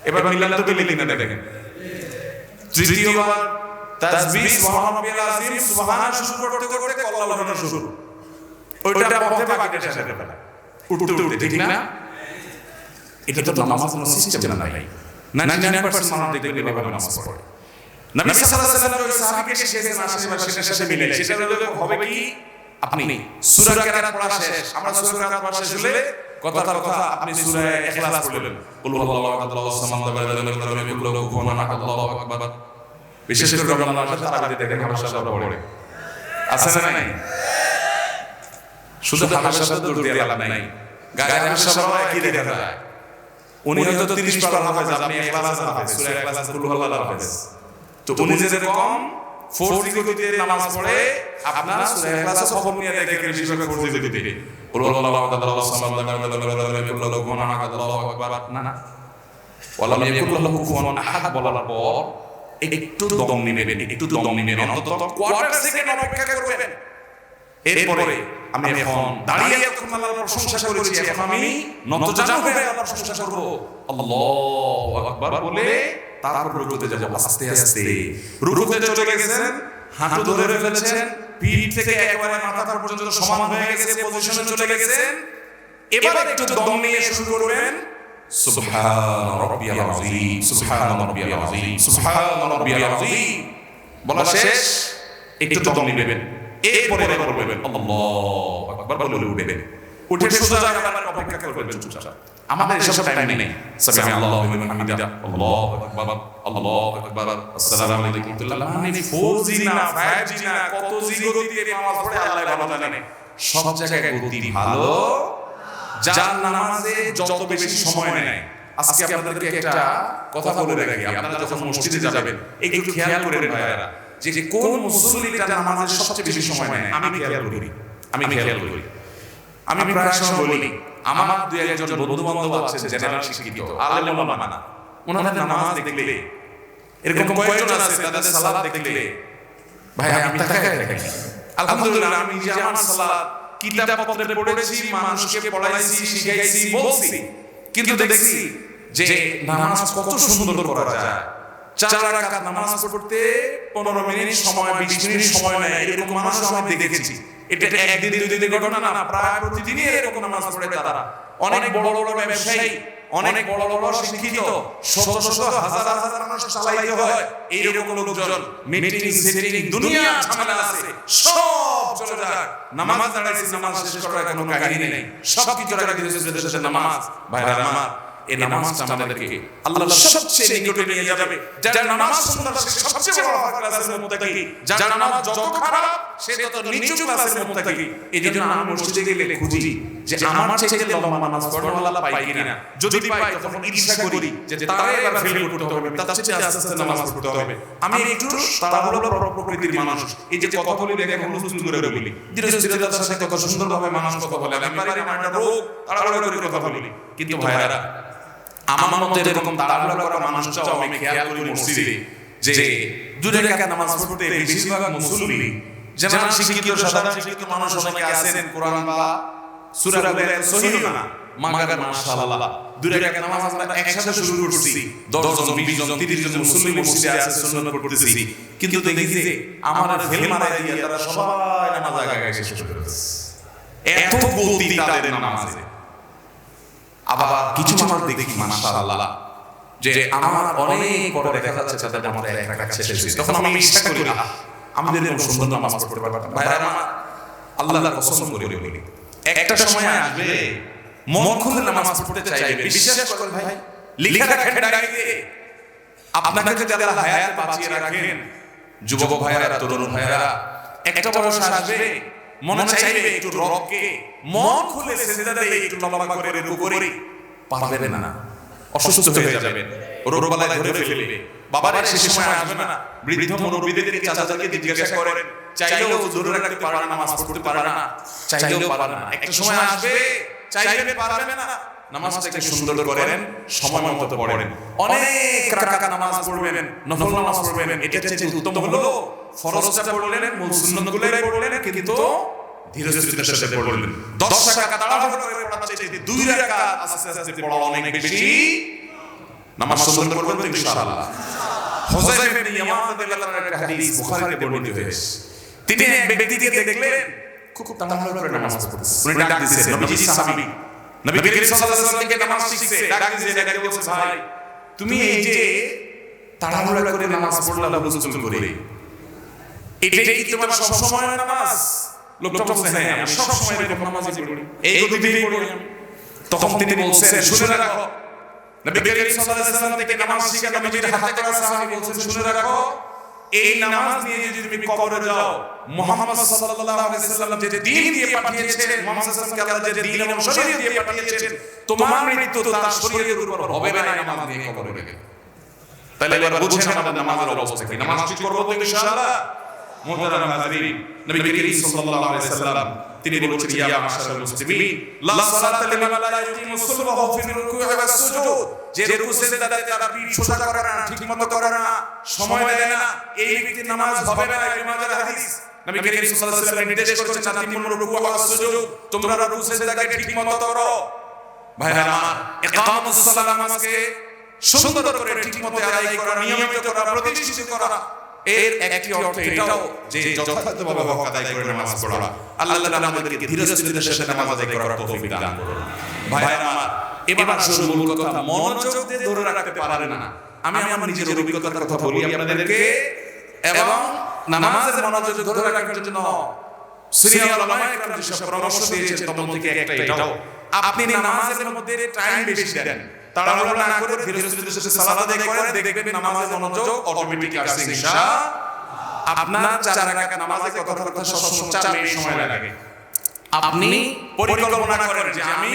এবার মিলান তো মিলিয়ে না দেখেন, তৃতীয়বার তাসবিহ সুবহানাল্লাহ আযীম, সুবহান শুরু করতে করতে কল্লা উঠানো শুরু, ওইটা পথে বাকিটা শেষ হয়ে গেল উঠতে উঠতে, ঠিক না? এটা তো নামাজের কোনো সিস্টেম নাই। 99% মানুষ দেখবেন এভাবে নামাজ পড়ে। নবী সাল্লাল্লাহু আলাইহি ওয়াসাল্লাম ওই সাহাবীকে শিখিয়েছেন, আশেপাশের সাথে মিলে সেটা হবে কি, আপনি সূরা কেরাত পড়া শেষ, আমরা সূরা কেরাত পড়া শেষ হলে কথার কথা আপনি সূরা ইখলাস পড়লেন, কুল হুয়াল্লাহু আহাদ আল্লাহুস সামাদ লাম ইয়ালিদ ওয়া লাম ইউলাদ ওয়া লাম ইউলাদ, আল্লাহু আকবার। বিশেষ করে রমজান মাসে তারাবিতে দেখেন মাশাআল্লাহ পড়ে আছে না নাই? শুধু হামেশা তো দূর দিয়ে লাভ নাই, গায়ে হামেশা সবাই কি দেখা যায়, উনি হয়তো 30 পার হাফেজ, আপনি ইখলাস হাফেজ, সূরা ইখলাস কুল হুয়াল্লাহু হাফেজ। তো উনি যেরকম 4 গতিতে নামাজ পড়ে, আপনারা সূরা ইখলাস খবর নিয়ে দেখেন বেশিরভাগ 4 গতিতে, কুল হুয়াল্লাহু আহাদ আল্লাহুস সামাদ লাম ইয়ালিদ ওয়া লাম ইউলাদ ওয়া লাম ইউলাদ, আল্লাহু আকবার। না ওয়া লাম ইয়াকুল লাহু কুফুয়ান আহাদ বলার পর একটু দম নেবেন, একটু দম নেবেন, অন্তত কোয়ার্টার সেকেন্ড অপেক্ষা করবেন। এরপরে আমি এখন দাঁড়িয়ে এখন আল্লাহর প্রশংসা করেছি, এখন আমি নতজানু হয়ে আল্লাহর প্রশংসা করব, আল্লাহু আকবার বলে তারপর রুকুতে যাব। আস্তে আস্তে রুকুতে চলে গেছেন, হাঁটু ধরে ফেলেছেন, পিঠ থেকে একেবারে মাথা পর্যন্ত সমান হয়ে গেছে, পজিশনে চলে গেছেন। এবার একটু দম নিয়ে শুরু করবেন, সুবহান রাব্বিয়াল আযীম, সুবহান রাব্বিয়াল আযীম, সুবহান রাব্বিয়াল আযীম বলা শেষ, একটু দম নেবেন। এরপরে বলবেন আল্লাহু আকবার বলে উঠবেন, উঠে সোজা আবার অপেক্ষা করবেন চুপচাপ। আমাদের এসব টাইম নেই। সামি আল্লাহু লিমান হামিদা, আল্লাহু আকবার, আল্লাহু আকবার, আসসালামু আলাইকুম ওয়া রাহমাতুল্লাহ। মানে 4G না 5G না কত জি গতিতে নামাজ পড়ে আল্লাহ ভালো জানে। সব জায়গায় গতি ভালো, যার নামাজে যত বেশি সময় নেয়। আজকে আপনাদেরকে একটা কথা বলে রাখি, আপনারা যখন মসজিদে যাবেন একটু খেয়াল করেন ভাইরা, যে কোন মুসল্লিটা নামাজে সবচেয়ে বেশি সময় নেয়। আমি খেয়াল করি, আমি প্রায় সময় বলি, আমার দুই একজন বন্ধু বান্ধব আছেন জেনারেল শিক্ষিত আলেম ওলামা না, ওনাদের নামাজ দেখলে এরকম কয়েকজন আছে তাদের সালাত দেখলে ভাই আমি তাকায় থাকি। আলহামদুলিল্লাহ, আমি যে আমার সালাত কিতাবপত্রে পড়েছি, মানুষকে পড়াইছি, শিখাইছি, বলছি, কিন্তু দেখছি যে নামাজ কত সুন্দর করা যায়। 4 রাকাত নামাজ পড়তে 15 মিনিট সময়, 20 মিনিট সময় নেয়, এরকম মানুষ আমি দেখেছি। এটা একদিন দুই দিনের ঘটনা না, প্রায় প্রতিদিনই এরকম নামাজ পড়ে তারা। অনেক বড় বড় ব্যবসায়ী, অনেক বড় বড় শিক্ষিত, শত শত হাজার হাজার মানুষ চালাইতে হয়, এইরকম লোকজন মিটিং সেটিং দুনিয়া ঝামেলা আছে, সব চলে যায়। নামাজ দাঁড়াইছে, নামাজ শেষ করার কোনো কাহিনী নেই, সব কিছু টাকা দিয়েছে নামাজ। ভাইরা আমার, এই নামাজটা আমাদেরকে আল্লাহর সবচেয়ে নিকটে নিয়ে যাবে। যার নামাজ সুন্দর সে সবচেয়ে বড় ক্লাসের মুত্তাকি, যার নামাজ যত খারাপ সে তত নিচু ক্লাসের মুত্তাকি। এজন্য আমি মসজিদে গেলে খুঁজি যে আমার চেয়ে লম্বা নামাজ পড়াওয়ালা পাই কিনা। যদি পাই তখন ঈর্ষা করি যে তারা এবার ফেল করতে হবে, তার চেয়ে আস্তে আস্তে নামাজ পড়তে হবে। আমি একটু তাড়াহুড়ো প্রকৃতির মানুষ, এই যে কথা বলি দেখেন হুলস্থুল করে বলি, ধীরে ধীরে তার সাথে কত সুন্দরভাবে মানুষ কথা বলে। আমি পারি না, একটা রোগ, তাড়াহুড়ো করে কথা বলি। কিন্তু ভাইরা, আমার মধ্যে এরকম তাড়াহুড়ো করা মানুষটাও আমি খেয়াল করি মসজিদে, যে 2 রাকাত নামাজ পড়তে বেশিরভাগ মুসল্লি, যেমন শিক্ষিত সাধারণ শিক্ষিত মানুষ অনেকে আছেন, কোরআন বা সূরা বলে সহিহ না, মাগার মাশাআল্লাহ 2 রাকাত নামাজ আমরা একসাথে শুরু করছি, 10 জন 20 জন 30 জন মুসল্লি মসজিদে আছে, সুন্নাত পড়তেছি। কিন্তু দেখি যে আমার ফেল মারাই দিয়ে তারা সবাই নামাজ আগে শেষ করে ফেলছে। এত গতি তাদের নামাজে। আবার কিছু মানুষ দেখি মাশাআল্লাহ যে আমার অনেক পরে দেখা যাচ্ছে তাদের নামাজ 1 রাকাত শেষ হয়েছে, তখন আমি ইচ্ছা করি আমাদের এরকম সুন্দর নামাজ পড়তে পারতাম। ভাইরা আমার, আল্লাহর কসম করে বলি, একটা সময় আসবে মন খুলে নামাজ পড়তে চাইবে। বিশ্বাস করেন ভাই, লিখে রাখেন ডায়েরিতে, আপনাকে যদি আল্লাহ হায়াত বাঁচিয়ে রাখেন, যুবক ভাইরা, তরুণ ভাইরা, একটা বয়স আসবে মনে চাইবে একটু রবকে মন খুলে সিজদাতে একটু লম্বা করে রুকু করি, পারবেন না, অসুস্থ হয়ে যাবেন, রোগ বালাই ধরে ফেলবে। বাবার শেষ সময় আসবে না, বৃদ্ধ মুরব্বিদেরকে চাচাদেরকে জিজ্ঞাসা করেন, চাইলেও ধরে রাখতে পারে না, নামাজ পড়তে পারে না, চাইলেও পারে না। একটা সময় আসবে চাইলে পারবে না, নামাজটাকে সুন্দর করেন, সময় মতো পড়েন, অনেক রাকাত নামাজ পড়বেন, নফল নামাজ পড়বেন। এটা চেয়ে উত্তম হলো ফরজটা পড়লেন, মূল সুন্নাতগুলোই পড়লেন, কিন্তু ধীরে ধীরে সাথে পড়লেন। 10 রাকাত তাড়াহুড়ো করে পড়ার চেয়ে 2 রাকাত আস্তে আস্তে পড়া অনেক বেশি নামাজ সুন্দর করবেন তো ইনশাআল্লাহ। হুযায়ফা ইবনে ইয়ামান রাদিয়াল্লাহু আনহু এর হাদিস বুখারীতে বর্ণিত হয়েছে। তিনি এক ব্যক্তিকে দেখলেন খুব তাড়াহুড়ো করে নামাজ পড়তেছে। উনি ডাক দিয়েছেন, নবীজি সাহাবী, নবী করিম সাল্লাল্লাহু আলাইহি ওয়াসাল্লামকে নামাজ শিখছে, ডাক দিয়েছে, ডাক দিয়ে বলছে, ভাই তুমি এই যে তাড়াহুড়ো করে নামাজ পড়লা বুঝুন করে, এটাই কি তোমার সব সময় নামাজ? লোকটা বলছে, হ্যাঁ আমি সব সময় এরকম নামাজই পড়ি, এই গতিতেই পড়ি আমি। তখন তিনি বলছেন, শুনে রাখো, নবী করিম সাল্লাল্লাহু আলাইহি ওয়াসাল্লাম থেকে নামাজ শিখে নবীজির হাতে করা সাহাবী বলছেন, শুনে রাখো, এই নামাজ নিয়ে যদি তুমি কবরে যাও, মুহাম্মদ সাল্লাল্লাহু আলাইহি ওয়াসাল্লাম যে দ্বীন দিয়ে পাঠিয়েছেন, মুহাম্মদ সাল্লাল্লাহু আলাইহি ওয়াসাল্লাম যে দ্বীন এবং শরীয়ত দিয়ে পাঠিয়েছেন, তোমার মৃত্যু তার শরীয়তের উপর হবে না নামাজ নিয়ে কবরে গেলে। তাহলে এবার বুঝেন আমাদের নামাজের অবস্থা কি। নামাজ ঠিক করব তো ইনশাআল্লাহ। মুহতারাম হাজিরিন, নবী করিম সাল্লাল্লাহু আলাইহি ওয়াসাল্লাম তিনি বলেছেন, ইয়া মাশারাল মুসলিমিন, লা সালাতা লিমান লা ইয়াকিমু সুলবাহু ফি রুকু'i ওয়াস সুজুদ। যে রুকু সিজদাতে তারা পিঠ সোজা করে না, ঠিকমতো করে না, সময় দেয় না, এই ব্যক্তির নামাজ হবে না। ইবনে মাজাহ হাদিস। নবী করিম সাল্লাল্লাহু আলাইহি ওয়াসাল্লাম নির্দেশ করেছেন, তাতিমুর রুকু ওয়াস সুজুদ, তোমরা রুকু সিজদাকে ঠিকমতো করো। ভাইরা আমার, ইকামাতুস সালাত নামাজকে সুন্দর করে ঠিকমতো আদায় করা, নিয়মিত করা, প্রতিষ্ঠিত করা, এর একটি অর্থ এটাও যে যথাযথভাবে হক আদায় করে নামাজ পড়া। আল্লাহ তাআলা আমাদেরকে ধীরে স্থিরতার সাথে নামাজ আদায় করার তৌফিক দান করুন। ভাইরা আমার, এবার আসল মূল কথা, মনোযোগ দিয়ে ধরে রাখতে পারে না। আমি আমার নিজের অভিজ্ঞতার কথা বলি আপনাদেরকে, এবং নামাজের মনোযোগ ধরে রাখার জন্য সিনিয়র উলামায়ে কেরাম যেসব পরামর্শ দিয়েছেন তার মধ্যে একটা এটাও, আপনি নামাজের মধ্যে টাইম বেশি দেন, তাড়াহুড়ো না করে ধীরে ধীরে সালাত আদায় করেন, দেখবেন নামাজের মনোযোগ অটোমেটিক আসছে ইনশাআল্লাহ। আপনার 4 রাকাত নামাজে কথা সবসময় 4 মিনিট সময় লাগে। আপনি পরিকল্পনা করেন যে আমি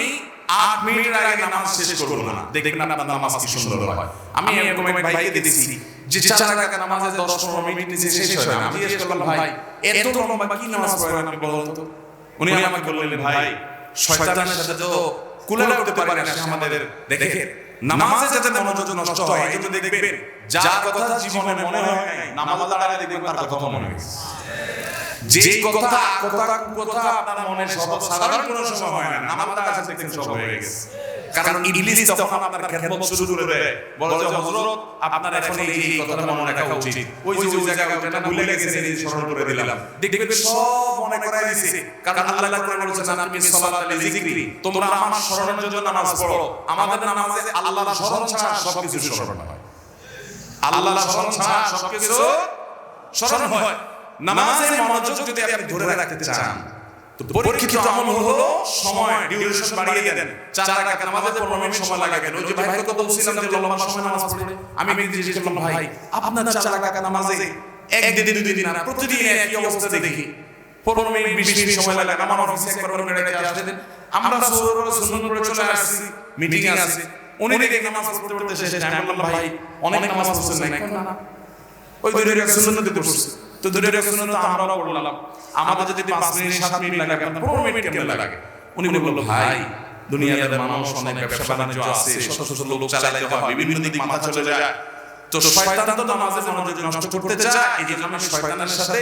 8 মিনিট আগে নামাজ শেষ করব না, দেখবেন আপনার নামাজ কি সুন্দর হয়। আমি এরকম এক ভাইকে দেখেছি যে 4 রাকাত নামাজে 10-15 মিনিট নিচে শেষ হয় না। আমি জিজ্ঞেস করলাম, ভাই এত লম্বা কি নামাজ পড়েন আপনি বলুন তো? উনি আমাকে বললেন, ভাই শয়তানের সাথে তো কুলালে উঠতে পারে না সে আমাদের। দেখেন, নামাজে যাতে মনোযোগ নষ্ট হয় এই জন্য দেখবেন যার কথা জীবনে মনে হয় নাই, নামাজ দাঁড়ালে দেখবেন তার কথা মনে হয়েছে। যে কথা আপনার মনে সাধারণ কোনো সময় হয় না, নামাজ দাঁড়ালে দেখবেন সব হয়ে গেছে। কারণ ইবলিস তখন আপনার খেদমত শুরু করে দেয়, বলে যে হযরত আপনার এখন এই কথাটা মনে রাখা উচিত, ওই যে জায়গা ওটা ভুলে গেছেন, এই স্মরণ করে দিলাম। দেখবেন সব মনে করাই দিয়েছে। কারণ আল্লাহ কোরআনে বলেছেন, আপনি সালাত লিযিকরি, তোমরা আমার স্মরণের জন্য নামাজ পড়ো। আমাদের নামাজে আল্লাহর স্মরণ ছাড়া সবকিছু স্মরণ হয়। আল্লাহর স্মরণ ছাড়া সবকিছু স্মরণ হয়। নামাজের মনোযোগ যদি আপনি ধরে রাখতে চান, তো পরীক্ষিত আমল হলো সময় ডিউরেশন বাড়িয়ে দেন। 4 রাকাত নামাজে 15 মিনিট সময় লাগে। ওই যে ভাই কথা বলছিলাম যে লম্বা সময় নামাজ পড়ে, আমি জিজ্ঞেস করলাম, ভাই আপনার 4 রাকাত নামাজে একদিন 2 দিন না, প্রতিদিন একই অবস্থা দেখি, 15 মিনিট 20 মিনিট সময় লাগে। আমার অফিসে একবার মেয়েটাকে আসলেন, আমরা সুন্নত পড়ে চলে আসছি, মিটিং আছে, উনি দেখে নামাজ পড়তে পড়তে শেষ টাইম। বললাম, ভাই অনেক নামাজ পড়ছেন না? না, ওই 2 রাকাত সুন্নত দিতে পড়ছে। তো 2 রাকাত সুন্নত আমরাও পড়লাম, আমাদের যদি 5 মিনিট 7 মিনিট লাগে, আপনার 15 মিনিট কেমন লাগে? উনি বলল, ভাই দুনিয়ার মানুষ অনেক ব্যবসা বাণিজ্য আছে, শত শত লোক চালাতে হয়, বিভিন্ন দিক মাথা চলে যায়, তো শয়তান তো নামাজের মনোযোগ নষ্ট করতে চায়। এই জন্য আমি শয়তানের সাথে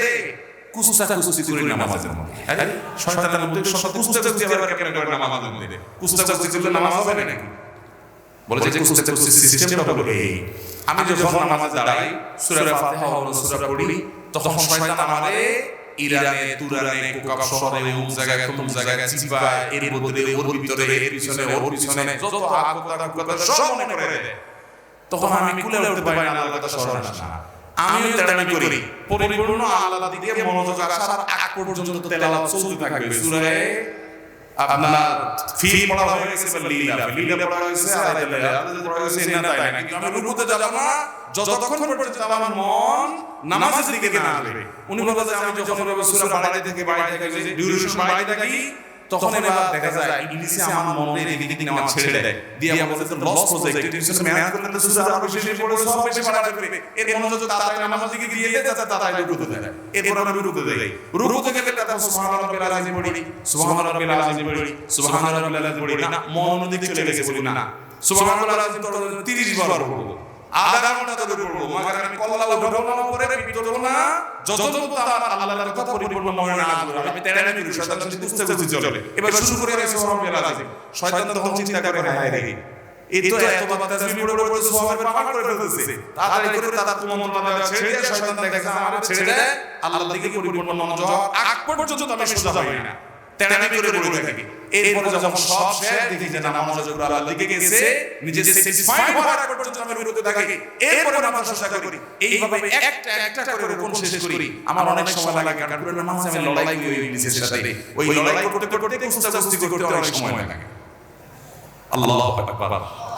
কুস্তি করি নামাজের মধ্যে। শয়তানের মধ্যে কুস্তি আবার কেমন করে নামাজের মধ্যে? কুস্তি করলে নামাজ হবে নাকি? বলে যে কুস্তি সিস্টেমটা হলো এই, আমি যখন নামাজ দাঁড়াই, সূরা ফাতিহা ও সূরা পড়ি, তখন শয়তান আমারে ইরানে, তুরানে, কোকাব শহরে, অমুক জায়গায়, তমুক জায়গায় চিপায়, এর মধ্যে, ওর ভিতরে, এর পিছনে, ওর পিছনে যত কথা সব মনে করে দেয়। তখন আমি কুলে উঠতে পারি না, আল্লাহর কথা স্মরণ আসে না। আমিও তেড়ামি করি, পরিপূর্ণ আল্লাহর দিকে মনোযোগ আসার আগ পর্যন্ত তেলাওয়াত চলতে থাকবে। সূরা আপনার ফিল পড়া হয়ে গেছে, লীলা পড়া হয়েছে, আয়াত পড়া হয়েছে, না তাই না, কিন্তু আমি রুকুতে যাব না যতক্ষণ পর্যন্ত আমার মন নামাজের দিকে না আসবে। উনি বলে যে আমি যখন সূরা বাড়াই থেকে ডিউরেশন বাড়াই থাকি, তখন এবার দেখা যায় ইবলিস আমার মনের এই দিকে নামাজ ছেড়ে দেয়, দিয়ে বলে যে লস প্রজেক্ট টিউশন মেহনত করলে তো সূরা আরো বেশি পড়ে সব বেশি বাড়াতে পারবে। এর মনোযোগ তাড়াতাড়ি নামাজের দিকে দিয়ে দেয়, তাড়াতাড়ি রুকুতে দেয়। এরপর আমি রুকুতে দেই, রুকুতে গেলে তারপর সুবহান রাব্বিল আযীম পড়ি, সুবহান রাব্বিল আযীম পড়ি, সুবহান রাব্বিল আযীম পড়ি না, মন দিকে চলে গেছে বলি না, সুবহান রাব্বিল আযীম তো 30 বার পড়বো, আধা ঘন্টা ধরে পড়বো, মগার আমি কল্লা উঠাবো না, পরে পিঠ ধরবো না, যতক্ষণ আমার আল্লাহর কথা পরিপূর্ণ মনে না আসবে। আমি তেড়ামি করি, শয়তান সাথে কুস্তি চলে। এবার শুরু করে সুবহান রাব্বিল আযীম, শয়তান তখন চিন্তা করে, হায় রে এই তো এত তাসবিহ পড়ে পড়ে সুবহানের পাঠ করে ফেলতেছে, তাড়াতাড়ি করে তার তুমন বাঁধা ছেড়ে দেয়, শয়তান দেখে আমারে ছেড়ে দেয়, আল্লাহর দিকে পরিপূর্ণ মনোযোগ আগ পর্যন্ত আমি সোজা হই না, তেড়ামি করে পড়ে থাকি। এরপর যখন সব শেষ দেখি যে না মনোযোগ আল্লাহর দিকে গেছে, নিজে স্যাটিসফাইড হওয়ার আগ পর্যন্ত আমি বিরত থাকি, এরপরে নামাজ চেষ্টা করি। এইভাবে একটা একটা করে রুকু শেষ করি। আমার অনেক সময় লাগে, কারণ পুরো নামাজে আমি লড়াই করি ইবলিসের সাথে, ওই লড়াই করতে করতে কুস্তি করতে অনেক সময় লাগে। আল্লাহু আকবার,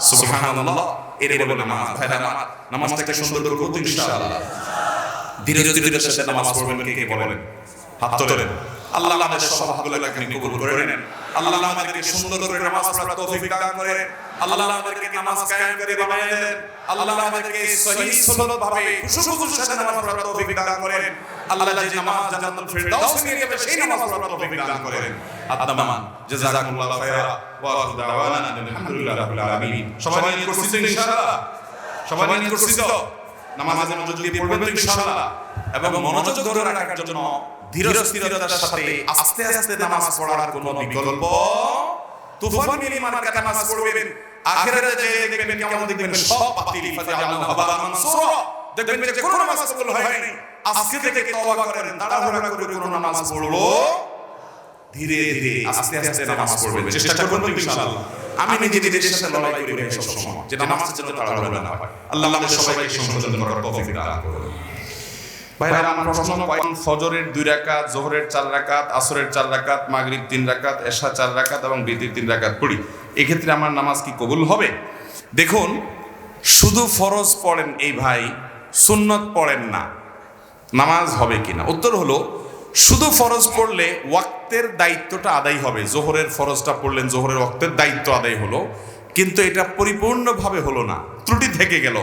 সুবহানাল্লাহ। এর বলে নামাজ। ভাইরা আমার, নামাজটাকে সুন্দর করব তো ইনশাআল্লাহ। ধীরে ধীরে সাথে নামাজ পড়বেন। কে বলেন? হাত তোলেন। আল্লাহ আমাদের সবগুলোকে কবুল করে নেন। আল্লাহ আমাদেরকে সুন্দর করে নামাজ পড়ার তৌফিক দান করেন। আল্লাহ আমাদেরকে নামাজ কায়েম করে বানায় দেন। আল্লাহ আমাদেরকে সহিহ সুন্নাত ভাবে খুশুর সাথে নামাজ পড়ার তৌফিক দান করেন। আল্লাহ যে নামাজ জান্নাতুল ফিরদাউস নিয়ে যাবে সেই নামাজ পড়ার তৌফিক দান করেন। আদামান জাযাকুমুল্লাহু খায়রা ওয়া আখিরু দাওয়ানা আলহামদুলিল্লাহি রাব্বিল আলামিন। সবাই নিয়ে করছি তো ইনশাআল্লাহ? সবাই নিয়ে করছি তো? নামাজে মনোযোগ দিয়ে পড়বেন তো ইনশাআল্লাহ? এবং মনোযোগ ধরে রাখার জন্য ধীর স্থিরতার সাথে আস্তে আস্তে নামাজ পড়ার কোনো বিকল্প তুফান মিলিমার কাছে নামাজ পড়বেন। আখিরাতে যে দেখবেন কেমন দেখবেন সব বাতিল ফাজালু হাবান মানসুরা। দেখবেন যে কোনো নামাজ কবুল হয়নি। আজকে থেকে তওবা করেন, তাড়াহুড়া করে কোনো নামাজ পড়বো ধীরে ধীরে আস্তে আস্তে নামাজ পড়বেন। চেষ্টা করবেন ইনশাআল্লাহ। আমি নিজের সাথে লড়াই করি সব সময় যে নামাজের জন্য তাড়াহুড়া না হয়। আল্লাহ আমাদের সবাইকে সংশোধন করার তৌফিক দান করুন। ভাইরা আমার প্রশ্ন, ফজরের 2 রাকাত, যোহরের 4 রাকাত, আসরের 4 রাকাত, মাগরিব 3 রাকাত, এশা 4 রাকাত এবং বিতির 3 রাকাত পড়ি, এক্ষেত্রে আমার নামাজ কি কবুল হবে? দেখুন, শুধু ফরজ পড়েন এই ভাই, সুন্নত পড়েন না, নামাজ হবে কিনা? উত্তর হলো, শুধু ফরজ পড়লে ওয়াক্তের দায়িত্বটা আদায় হবে। যোহরের ফরজটা পড়লেন, যোহরের ওয়াক্তের দায়িত্ব আদায় হলো, কিন্তু এটা পরিপূর্ণভাবে হলো না, ত্রুটি থেকে গেল।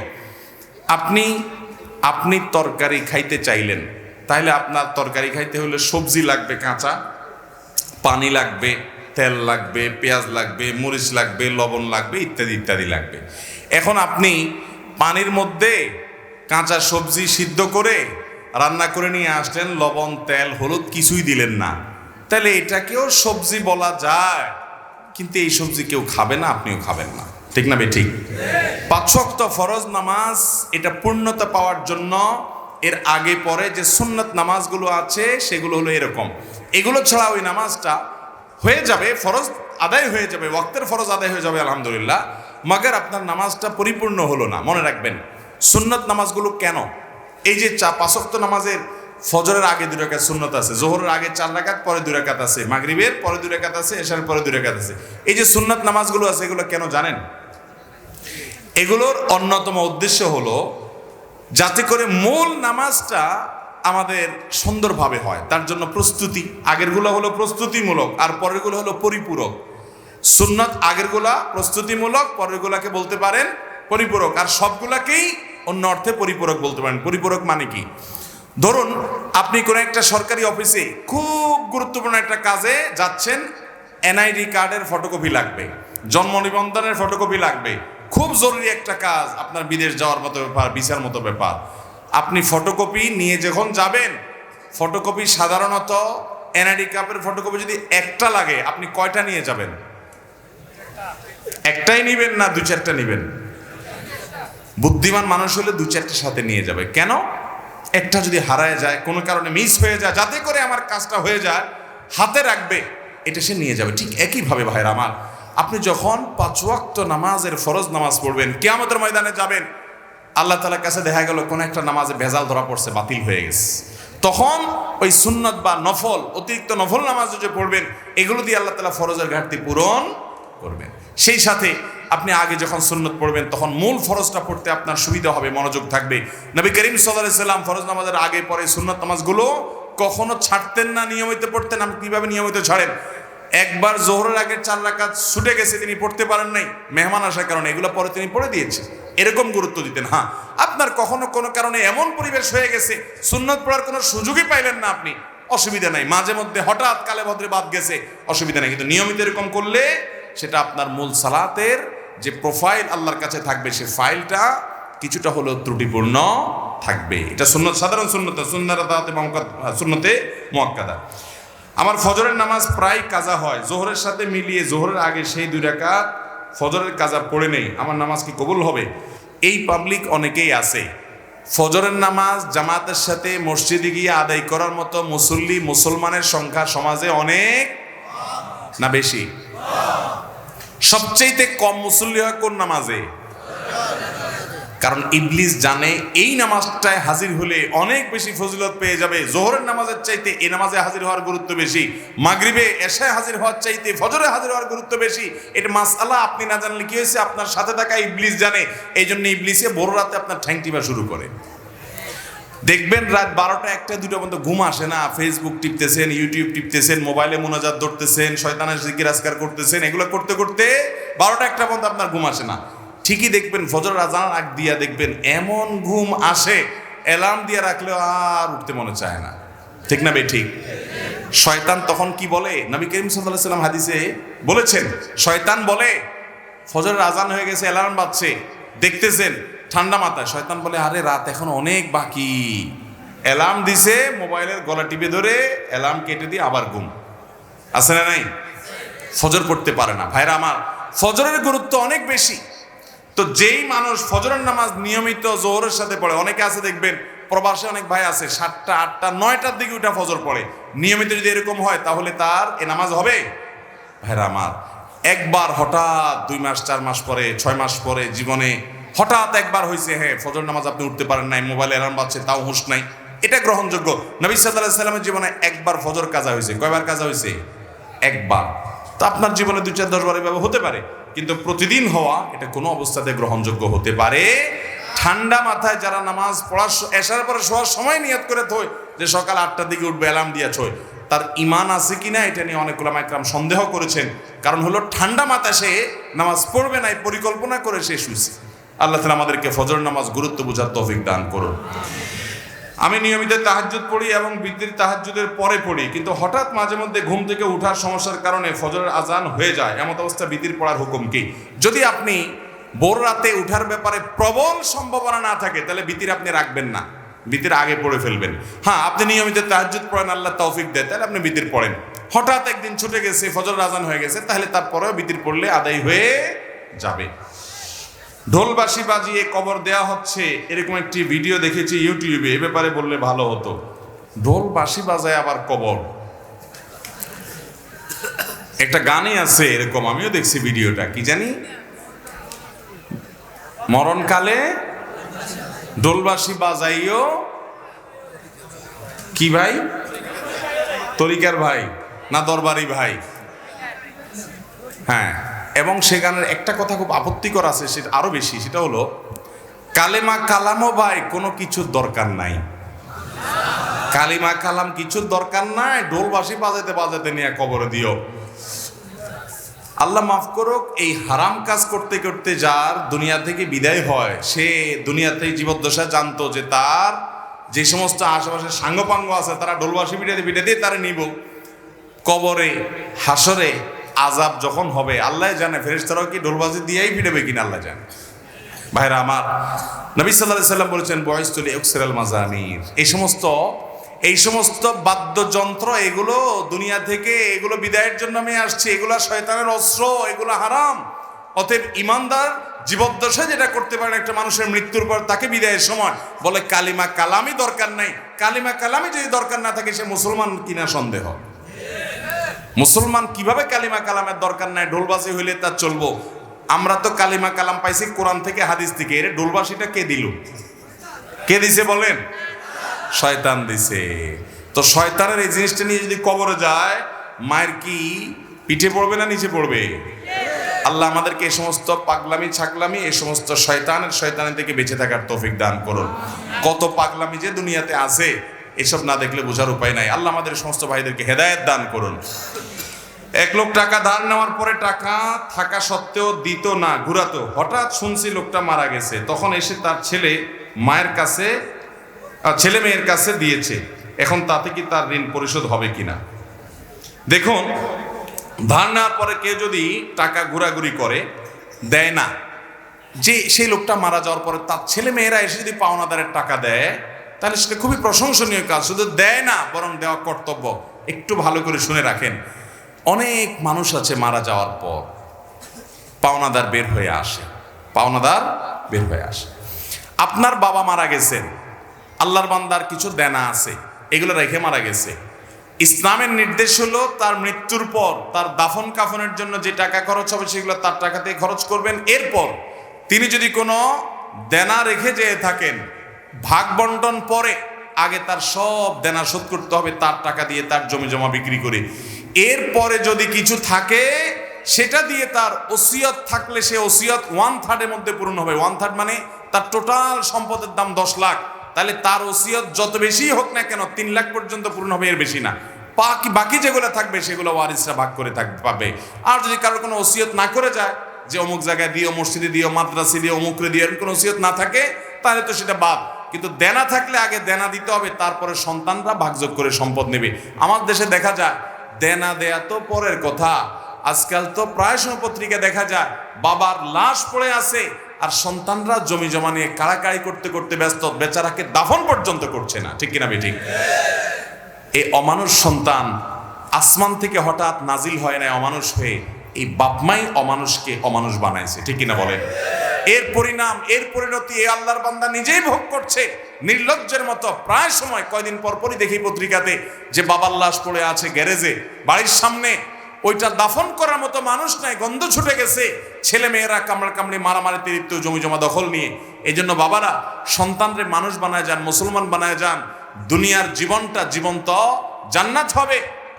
আপনি তরকারি খাইতে চাইলেন, তাহলে আপনার তরকারি খাইতে হলে সবজি লাগবে কাঁচা, পানি লাগবে, তেল লাগবে, পেঁয়াজ লাগবে, মরিচ লাগবে, লবণ লাগবে, ইত্যাদি ইত্যাদি লাগবে। এখন আপনি পানির মধ্যে কাঁচা সবজি সিদ্ধ করে রান্না করে নিয়ে আসলেন, লবণ, তেল, হলুদ কিছুই দিলেন না, তাহলে এটাকেও সবজি বলা যায়, কিন্তু এই সবজি কেউ খাবে না, আপনিও খাবেন না, ঠিক না ঠিক? 5 ওয়াক্ত ফরজ নামাজ এটা পূর্ণতা পাওয়ার জন্য এর আগে পরে যে সুন্নত নামাজগুলো আছে সেগুলো হলো এরকম। এগুলো ছাড়া ওই নামাজটা হয়ে যাবে, ফরজ আদায় হয়ে যাবে, ওয়াক্তের ফরজ আদায় হয়ে যাবে আলহামদুলিল্লাহ, মাগার আপনার নামাজটা পরিপূর্ণ হলো না। মনে রাখবেন, সুন্নত নামাজগুলো কেন? এই যে 5 ওয়াক্ত নামাজের ফজরের আগে 2 রাকাত সুন্নত আছে, যোহরের আগে 4 রাকাত, পরে 2 রাকাত আছে, মাগরিবের পরে 2 রাকাত আছে, এশার পরে 2 রাকাত আছে। এই যে সুন্নত নামাজগুলো আছে, এগুলো কেন জানেন? এগুলোর অন্যতম উদ্দেশ্য হলো যাতে করে মূল নামাজটা আমাদের সুন্দরভাবে হয়, তার জন্য প্রস্তুতি। আগেরগুলো হলো প্রস্তুতিমূলক আর পরেরগুলো হলো পরিপূরক। সুন্নত আগেরগুলা প্রস্তুতিমূলক, পরেরগুলাকে বলতে পারেন পরিপূরক, আর সবগুলাকেই অন্য অর্থে পরিপূরক বলতে পারেন। পরিপূরক মানে কি? ধরুন আপনি কোনো একটা সরকারি অফিসে খুব গুরুত্বপূর্ণ একটা কাজে যাচ্ছেন, এনআইডি কার্ডের ফটোকপি লাগবে, জন্ম নিবন্ধনের ফটোকপি লাগবে, খুব জরুরি একটা কাজ, আপনার বিদেশ যাওয়ার মতো ব্যাপার, ভিসার মতো ব্যাপার। আপনি ফটোকপি নিয়ে যখন যাবেন, ফটোকপি সাধারণত এনআইডি কার্ডের ফটোকপি যদি একটা লাগে, আপনি কয়টা নিয়ে যাবেন? একটাই নিবেন না 2-4টা নিবেন? বুদ্ধিমান মানুষ হলে 2-4টা সাথে নিয়ে যাবে। কেন? একটা যদি হারায় যায়, কোনো কারণে মিস হয়ে যায়, যাতে করে আমার কাজটা হয়ে যায়, হাতে রাখবে, এটা সে নিয়ে যাবে। ঠিক একইভাবে ভাইরা আমার, আপনি যখন 5 ওয়াক্ত নামাজের ফরজ নামাজ পড়বেন, কিয়ামতের ময়দানে যাবেন, আল্লাহ তাআলার কাছে দেখা গেল কোন একটা নামাজে ভেজাল ধরা পড়ছে, বাতিল হয়ে গেছে, তখন ওই সুন্নত বা নফল, অতিরিক্ত নফল নামাজ যে পড়বেন, এগুলো দিয়ে আল্লাহ তাআলা ফরজের ঘাটতি পূরণ করবেন। সেই সাথে আপনি আগে যখন সুন্নত পড়বেন, তখন মূল ফরজটা পড়তে আপনার সুবিধা হবে, মনোযোগ থাকবে। নবী করিম সাল্লাল্লাহু আলাইহি সাল্লাম ফরজ নামাজের আগে পরে সুন্নত নামাজগুলো কখনো ছাড়তেন না, নিয়মিত পড়তেন। আপনি কিভাবে নিয়মিত ছাড়েন? একবার যোহরের আগে 4 রাকাত ছুটে গেছে, তিনি পড়তে পারেন নাই মেহমান আসার কারণে, এগুলো পরে তিনি পড়ে দিয়েছেন, এরকম গুরুত্ব দিতেন। হ্যাঁ, আপনার কখনো কোনো কারণে এমন পরিবেশ হয়ে গেছে, সুন্নত পড়ার কোনো সুযোগই পাইলেন না আপনি, অসুবিধা নাই, মাঝে মধ্যে হঠাৎ কালে ভদ্রে বাদ গেছে, অসুবিধা নেই, কিন্তু নিয়মিত এরকম করলে সেটা আপনার মূল সালাতের যে প্রোফাইল আল্লাহর কাছে থাকবে, সে ফাইলটা কিছুটা হলেও ত্রুটিপূর্ণ থাকবে। এটা সুন্নত, সাধারণ সুন্নত, সুন্নতে মুআক্কাদা। আমার ফজরের নামাজ প্রায় কাজা হয়, যোহরের সাথে মিলিয়ে যোহরের আগে সেই 2 রাকাত ফজরের কাজা পড়ে নেই, আমার নামাজ কি কবুল হবে? এই পাবলিক অনেকেই আছে, ফজরের নামাজ জামাতের সাথে মসজিদে গিয়ে আদায় করার মতো মুসল্লি, মুসলমানের সংখ্যা সমাজে অনেক না বেশি? সবচেয়ে কম মুসল্লি হয় কোন নামাজে? কারণ ইবলিস জানে এই নামাজটায় হাজির হলে অনেক বেশি ফজিলত পেয়ে যাবে। জোহরের নামাজের চাইতে এই নামাজে হাজির হওয়ার গুরুত্ব বেশি, মাগরিবে এশায় হাজির হওয়ার চাইতে ফজরে হাজির হওয়ার গুরুত্ব বেশি। এটা মাসআলা আপনি না জানলে কি হয়েছে, আপনার সাথে থাকা ইবলিস জানে। এই জন্য ইবলিসে বড় রাতে আপনার ঠ্যাং টিপা শুরু করে। দেখবেন রাত 12টা 1টা 2টা পর্যন্ত ঘুম আসে না, ফেসবুক টিপতেছেন, ইউটিউব টিপতেছেন, মোবাইলে মুনাজাত ধরতেছেন, শয়তানের জিকির আজকার করতেছেন, এগুলো করতে করতে 12টা 1টা পর্যন্ত আপনার ঘুম আসে না। ঠিকই দেখবেন ফজর আজান আগ দিয়া দেখবেন এমন ঘুম আসে, অ্যালার্ম দিয়ে রাখলেও আর উঠতে মনে চায় না। ঠিক না ভাই? ঠিক। শয়তান তখন কি বলে? নবী করিম সাল্লাল্লাহু আলাইহি ওয়াসাল্লাম হাদিসে বলেছেন, শয়তান বলে ফজরের আজান হয়ে গেছে, অ্যালার্ম বাজছে, দেখতেছেন ঠান্ডা মাথায়, শয়তান বলে আরে রাত এখন অনেক বাকি। অ্যালার্ম দিছে, মোবাইলের গলা টিপে ধরে অ্যালার্ম কেটে দিয়ে আবার ঘুম। আছে না নাই? ফজর পড়তে পারে না। ভাইরা আমার, ফজরের গুরুত্ব অনেক বেশি। তো যেই মানুষ ফজরের নামাজ নিয়মিত জোহরের সাথে পড়ে, অনেকে আছে দেখবেন প্রবাসে অনেক ভাই আছে 7টা 8টা 9টার দিকে উঠা ফজর পড়ে, নিয়মিত যদি এরকম হয় তাহলে তার এ নামাজ হবে? ভাইরা আমার, একবার হঠাৎ 2 মাস 4 মাস পরে 6 মাস পরে জীবনে হঠাৎ একবার হয়েছে, হ্যাঁ ফজর নামাজ আপনি উঠতে পারেন নাই, মোবাইলে অ্যালার্ম বাজছে তাও হুঁশ নাই, এটা গ্রহণযোগ্য। নবী সাল্লাল্লাহু আলাইহি সাল্লামের জীবনে একবার ফজর কাজা হয়েছে। কয়বার কাজা হয়েছে? একবার। তো আপনার জীবনে 2 4 10 বার এভাবে হতে পারে, কিন্তু প্রতিদিন হওয়া এটা কোনো অবস্থাতে গ্রহণযোগ্য হতে পারে। ঠান্ডা মাথায় যারা নামাজ পড়ার এশার পরে শোয়ার সময় নিয়ত করে থই যে সকাল 8টার দিকে উঠবে, অ্যালার্ম দিয়া ছয়, তার ইমান আছে কিনা এটা নিয়ে অনেক উলামা ইকরাম সন্দেহ করেছেন। কারণ হলো ঠান্ডা মাথায় সে নামাজ পড়বে না, পরিকল্পনা করে সে শুয়েছে। আল্লাহ তাআলা আমাদেরকে ফজর নামাজ গুরুত্ব বোঝার তৌফিক দান করুন। আমি নিয়মিত তাহাজ্জুদ পড়ি এবং বিতির তাহাজ্জুদের পরে পড়ি, কিন্তু হঠাৎ মাঝে মধ্যে ঘুম থেকে ওঠার সমস্যার কারণে ফজরের আজান হয়ে যায়। এমন অবস্থা বিতির পড়ার হুকুম কি? যদি আপনি ভোর রাতে উঠার ব্যাপারে প্রবল সম্ভাবনা না থাকে তাহলে বিতির আপনি রাখবেন না, বিতির আগে পড়ে ফেলবেন। হ্যাঁ, আপনি নিয়মিত তাহাজ্জুদ পড়েন, আল্লাহ তৌফিক দেয়, তাহলে আপনি বিতির পড়েন। হঠাৎ একদিন ছুটে গেছে, ফজরের আজান হয়ে গেছে, তাহলে তারপরেও বিতির পড়লে আদায় হয়ে যাবে। ঢোলবাঁশি বাজিয়ে কবর দেয়া হচ্ছে, এরকম একটি ভিডিও দেখেছি ইউটিউবে, এ ব্যাপারে বললে ভালো হতো। ঢোলবাঁশি বাজায় আবার কবর, একটা গানে আছে এরকম, আমিও দেখছি ভিডিওটা, কি জানি মরণকালে ঢোলবাঁশি বাজাইও কি ভাই? তরিকার ভাই না দরবারি ভাই? হ্যাঁ, এবং সে গানের একটা কথা খুব আপত্তিকর আছে, সেটা আরো বেশি, সেটা হলো কালেমা কালামও ভাই কোনো কিছুর দরকার নাই। কালিমা কালাম কিছুর দরকার নাই, ঢোলবাঁশি বাজাতে বাজাতে নিয়ে কবরে দিও। আল্লাহ মাফ করুক, এই হারাম কাজ করতে করতে যার দুনিয়া থেকে বিদায় হয়, সে দুনিয়াতেই জীবদ্দশা জানতো যে তার যে সমস্ত আশেপাশে সাঙ্গপাঙ্গ আছে তারা ঢোলবাঁশি পিঠে দিয়ে তারা নিব। কবরে হাসরে আযাব যখন হবে আল্লাহ জানে, ফেরেশতারাও কি ঢোলবাজি দিয়েই পিটাবে কিনা আল্লাহ জানে। ভাইরা আমার, নবী সাল্লাল্লাহু আলাইহি সাল্লাম বলেছেন বুইসতু লিউকসিরাল মাজামির, এই সমস্ত বাদ্যযন্ত্র এগুলো দুনিয়া থেকে এগুলো বিদায়ের জন্য আমি আসছি, এগুলো শয়তানের অস্ত্র, এগুলো হারাম। অতএব ইমানদার জীবদ্দশায় যেটা করতে পারেন একটা মানুষের মৃত্যুর পর তাকে বিদায়ের সময় বলে কালিমা কালামই দরকার নাই। কালিমা কালামই যদি দরকার না থাকে সে মুসলমান কিনা সন্দেহ। মুসলমান কিভাবে কালিমা কালামের দরকার নাই, ঢোলবাজি হইলে তার চলবো? আমরা তো কালিমা কালাম পাইছি কোরআন থেকে, হাদিস থেকে। এর ঢোলবাজিটা কে দিল? কে দিছে বলেন? শয়তান দিছে। তো শয়তানের এই জিনিসটা নিয়ে যদি কবরে যায়, মায়ের কি পিঠে পড়বে না নিচে পড়বে? আল্লাহ আমাদেরকে এই সমস্ত পাগলামি ছাগলামি, এই সমস্ত শয়তানের থেকে বেঁচে থাকার তৌফিক দান করুন। কত পাগলামি যে দুনিয়াতে আছে, এসব না দেখলে বোঝার উপায় নাই। আল্লাহ আমাদের সমস্ত ভাইদেরকে হেদায়েত দান করুন। এক লোক টাকা ধার নেওয়ার পরে টাকা থাকা সত্ত্বেও দিত না, ঘুরাতো। হঠাৎ শুনছি লোকটা মারা গেছে, তখন এসে তার ছেলে মেয়ের কাছে দিয়েছে। এখন তাতে কি তার ঋণ পরিশোধ হবে কিনা? দেখুন, ধার নেওয়ার পরে কেউ যদি টাকা ঘোরাঘুরি করে, দেয় না, যে সেই লোকটা মারা যাওয়ার পরে তার ছেলে মেয়েরা এসে যদি পাওনাদারের টাকা দেয়, তাহলে সেটা খুবই প্রশংসনীয় কাজ। শুধু দেয় না, বরং দেওয়া কর্তব্য। একটু ভালো করে শুনে রাখেন, অনেক মানুষ আছে মারা যাওয়ার পর পাওনাদার বের হয়ে আসে। আপনার বাবা মারা গেছেন, আল্লাহর বান্দার কিছু দেনা আছে, এগুলো রেখে মারা গেছে। ইসলামের নির্দেশ হলো তার মৃত্যুর পর তার দাফন কাফনের জন্য যে টাকা খরচ হবে সেগুলো তার টাকা দিয়ে খরচ করবেন। এরপর তিনি যদি কোনো দেনা রেখে যেয়ে থাকেন, ভাগ বন্টন পরে আগে তার সব দেনা শোধ করতে হবে, তার টাকা দিয়ে তার জমি জমা বিক্রি করে। এরপরে যদি কিছু থাকে সেটা দিয়ে তার ওসিয়ত থাকলে সে ওসিয়ত 1/3 মধ্যে পূরণ হবে। 1/3 মানে তার টোটাল সম্পদের দাম 10 লাখ, তাহলে তার ওসিয়ত যত বেশি হোক না কেন 3 লাখ পর্যন্ত পূরণ হবে, এর বেশি না। বাকি যেগুলো থাকবে সেগুলো ওয়ারিসরা ভাগ করে পাবে। আর যদি কারোর কোনো ওসিয়ত না করে যায় যে অমুক জায়গায় দিও, মসজিদে দিও, মাদ্রাসে দিও, অমুকরে দিও, এরকম কোনো ওসিয়ত না থাকে তাহলে তো সেটা বাদ। কিন্তু দেনা থাকলে আগে দেনা দিতে হবে, তারপরে সন্তানরা ভাগযোগ করে সম্পদ নেবে। আমার দেশে দেখা যায় দেনা দেয়া তো পরের কথা, আজকাল তো প্রায় সময় পত্রিকা দেখা যায় বাবার লাশ পড়ে আছে আর সন্তানরা জমি জমা নিয়ে কাড়াকাড়ি করতে করতে ব্যস্ত, বেচারাকে দাফন পর্যন্ত করছে না। ঠিক কিনা বেঠিক? এই অমানুষ সন্তান আসমান থেকে হঠাৎ নাজিল হয় না অমানুষ হয়ে, এই বাপমাই অমানুষকে অমানুষ বানাইছে। ঠিক কিনা বলেন? এর পরিণাম, এর পরিণতি এই আল্লাহর বান্দা নিজেই ভোগ করছে নির্লজ্জের মতো। প্রায় সময় কয়দিন পর পরই দেখি পত্রিকাতে যে বাবার লাশ পড়ে আছে গ্যারেজে বাড়ির সামনে, ওইটা দাফন করার মতো মানুষ নাই, গন্ধ ছুটে গেছে, ছেলে মেয়েরা কামড়াকামড়ি মারামারিতে লিপ্ত জমি জমা দখল নিয়ে। এই জন্য বাবারা সন্তানরে মানুষ বানায় যান, মুসলমান বানায় যান, দুনিয়ার জীবনটা জীবন্ত জান্নাত হবে।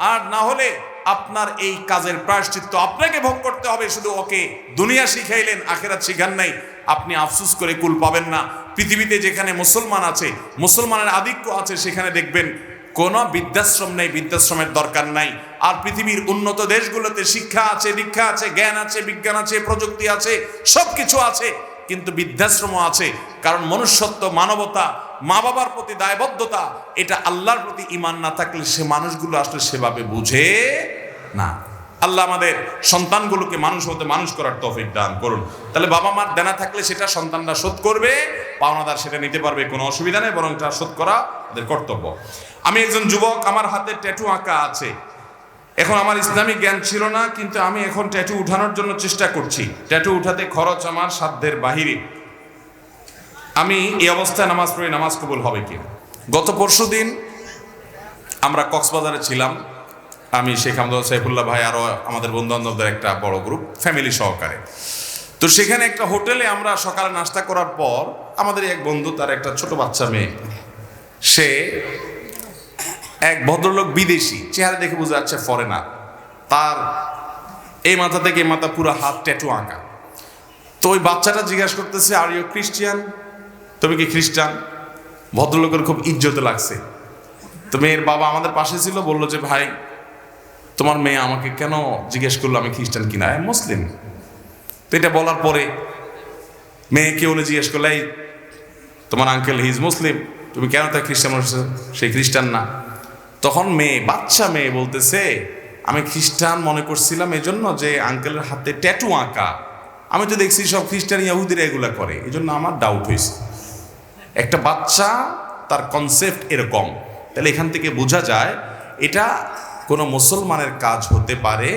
আর না হলে আপনার এই কাজের প্রায়শ্চিত্ত আপনাকে ভোগ করতে হবে। শুধু ওকে দুনিয়া শিখাইলেন, আখেরাত শিখান নাই, আপনি আফসোস করে কুল পাবেন না। পৃথিবীতে যেখানে মুসলমান আছে, মুসলমানের আধিক্য আছে, সেখানে দেখবেন কোনো বৃদ্ধাশ্রম নেই, বৃদ্ধাশ্রমের দরকার নাই। আর পৃথিবীর উন্নত দেশগুলোতে শিক্ষা আছে, দীক্ষা আছে, জ্ঞান আছে, বিজ্ঞান আছে, প্রযুক্তি আছে, সব কিছু আছে, কিন্তু বৃদ্ধাশ্রমও আছে। কারণ মনুষ্যত্ব, মানবতা, মা বাবার প্রতি দায়বদ্ধতা, এটা আল্লাহর প্রতি ঈমান না থাকলে সে মানুষগুলো আসলে সেভাবে বুঝে না। আল্লাহ আমাদের সন্তানগুলোকে মানুষ হতে মানুষ করার তৌফিক দান করুন। তাহলে বাবা মার দেনা থাকলে সেটা সন্তানরা শোধ করবে, পাওনাদার সেটা নিতে পারবে, কোনো অসুবিধা নেই, বরং এটা শোধ করা তাদের কর্তব্য। আমি একজন যুবক, আমার হাতে ট্যাটু আঁকা আছে। এখন আমার ইসলামিক জ্ঞান ছিল না, কিন্তু আমি এখন ট্যাটু উঠানোর জন্য চেষ্টা করছি। ট্যাটু উঠাতে খরচ আমার সাধ্যের বাহিরে। আমি এই অবস্থায় নামাজ পড়ি, নামাজ কবুল হবে কিনা? গত পরশুদিন আমরা কক্সবাজারে ছিলাম, আমি শেখ আহমদ সাইফুল্লাহ ভাই, আরও আমাদের বন্ধু বান্ধবদের একটা বড় গ্রুপ, ফ্যামিলি সহকারে। তো সেখানে একটা হোটেলে আমরা সকালে নাস্তা করার পর আমাদের এক বন্ধু, তার একটা ছোট বাচ্চা মেয়ে, সে এক ভদ্রলোক, বিদেশি, চেহারা দেখে বোঝা যাচ্ছে ফরেনার, তার এই মাথা থেকে এই মাথা পুরো হাত ট্যাটু আঁকা। তো ওই বাচ্চাটা জিজ্ঞাসা করতেছে, আর ইউ খ্রিস্টিয়ান? তুমি কি খ্রিস্টান? ভদ্রলোকের খুব ইজ্জতে লাগছে। তো মেয়ের বাবা আমাদের পাশে ছিল, বললো যে ভাই তোমার মেয়ে আমাকে কেন জিজ্ঞেস করলো আমি খ্রিস্টান কিনা, মুসলিম। তো এটা বলার পরে মেয়েকে উনি জিজ্ঞেস করলো, এই তোমার আঙ্কেল হি ইজ মুসলিম, তুমি কেন তাই খ্রিস্টান বলছো? সে খ্রিস্টান না। তখন মেয়ে, বাচ্চা মেয়ে বলতেছে, আমি খ্রিস্টান মনে করছিলাম এজন্য যে আঙ্কেলের হাতে ট্যাটু আঁকা, আমি তো দেখছি সব খ্রিস্টান ইহুদিরা এগুলা করে, এই জন্য আমার ডাউট হয়েছে। একটা বাচ্চা, তার কনসেপ্ট এরকম। তাহলে এখান থেকে বোঝা যায় এটা কোনো মুসলমানের কাজ হতে পারে।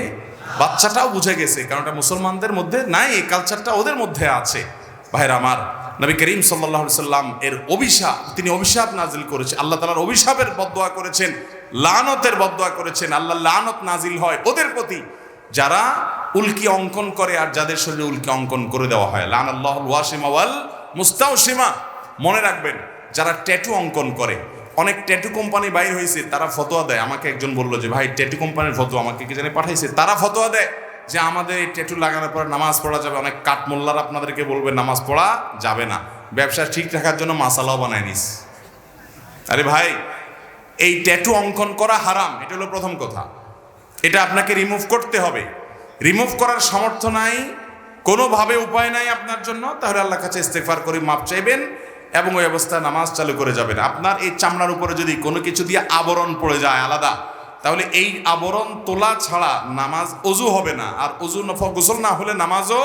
বাচ্চাটাও বুঝে গেছে, কারণ এটা মুসলমানদের মধ্যে নাই, এই কালচারটা ওদের মধ্যে আছে। ভাইরা আমার, নবী করিম সাল্লাল্লাহু আলাইহি সাল্লাম এর অভিশাপ, তিনি অভিশাপ নাজিল করেছেন, আল্লাহ তাআলার অভিশাপের বদদোয়া করেছেন, লানতের বদদোয়া করেছেন। আল্লাহ লানত নাজিল হয় ওদের প্রতি যারা উল্কি অঙ্কন করে আর যাদের শরীরে উল্কি অঙ্কন করে দেওয়া হয়। লানাল্লাহুল ওয়াসিমা ওয়াল মুস্তাওসিমা। মনে রাখবেন, যারা ট্যাটু অঙ্কন করে, অনেক ট্যাটু কোম্পানি বাইর হয়েছে, তারা ফতোয়া দেয়। আমাকে একজন বললো যে ভাই ট্যাটু কোম্পানির ফতোয়া, আমাকে কি জানি পাঠাইছে, তারা ফতোয়া দেয় যে আমাদের এই ট্যাটু লাগানোর পর নামাজ পড়া যাবে। অনেক কাঠমোল্লার আপনাদেরকে বলবে নামাজ পড়া যাবে না, ব্যবসা ঠিক রাখার জন্য মাসালাও বানায় নিস। আরে ভাই, এই ট্যাটু অঙ্কন করা হারাম, এটা হলো প্রথম কথা। এটা আপনাকে রিমুভ করতে হবে। রিমুভ করার সামর্থ্য নাই, কোনোভাবে উপায় নাই আপনার জন্য, তাহলে আল্লাহর কাছে ইস্তেগফার করে মাপ চাইবেন এবং ওই অবস্থায় নামাজ চালু করে যাবেন। আপনার এই চামড়ার উপরে যদি কোনো কিছু দিয়ে আবরণ পড়ে যায় আলাদা, তাহলে এই আবরণ তোলা ছাড়া নামাজ অজু হবে না, আর অজু গোসল না হলে নামাজও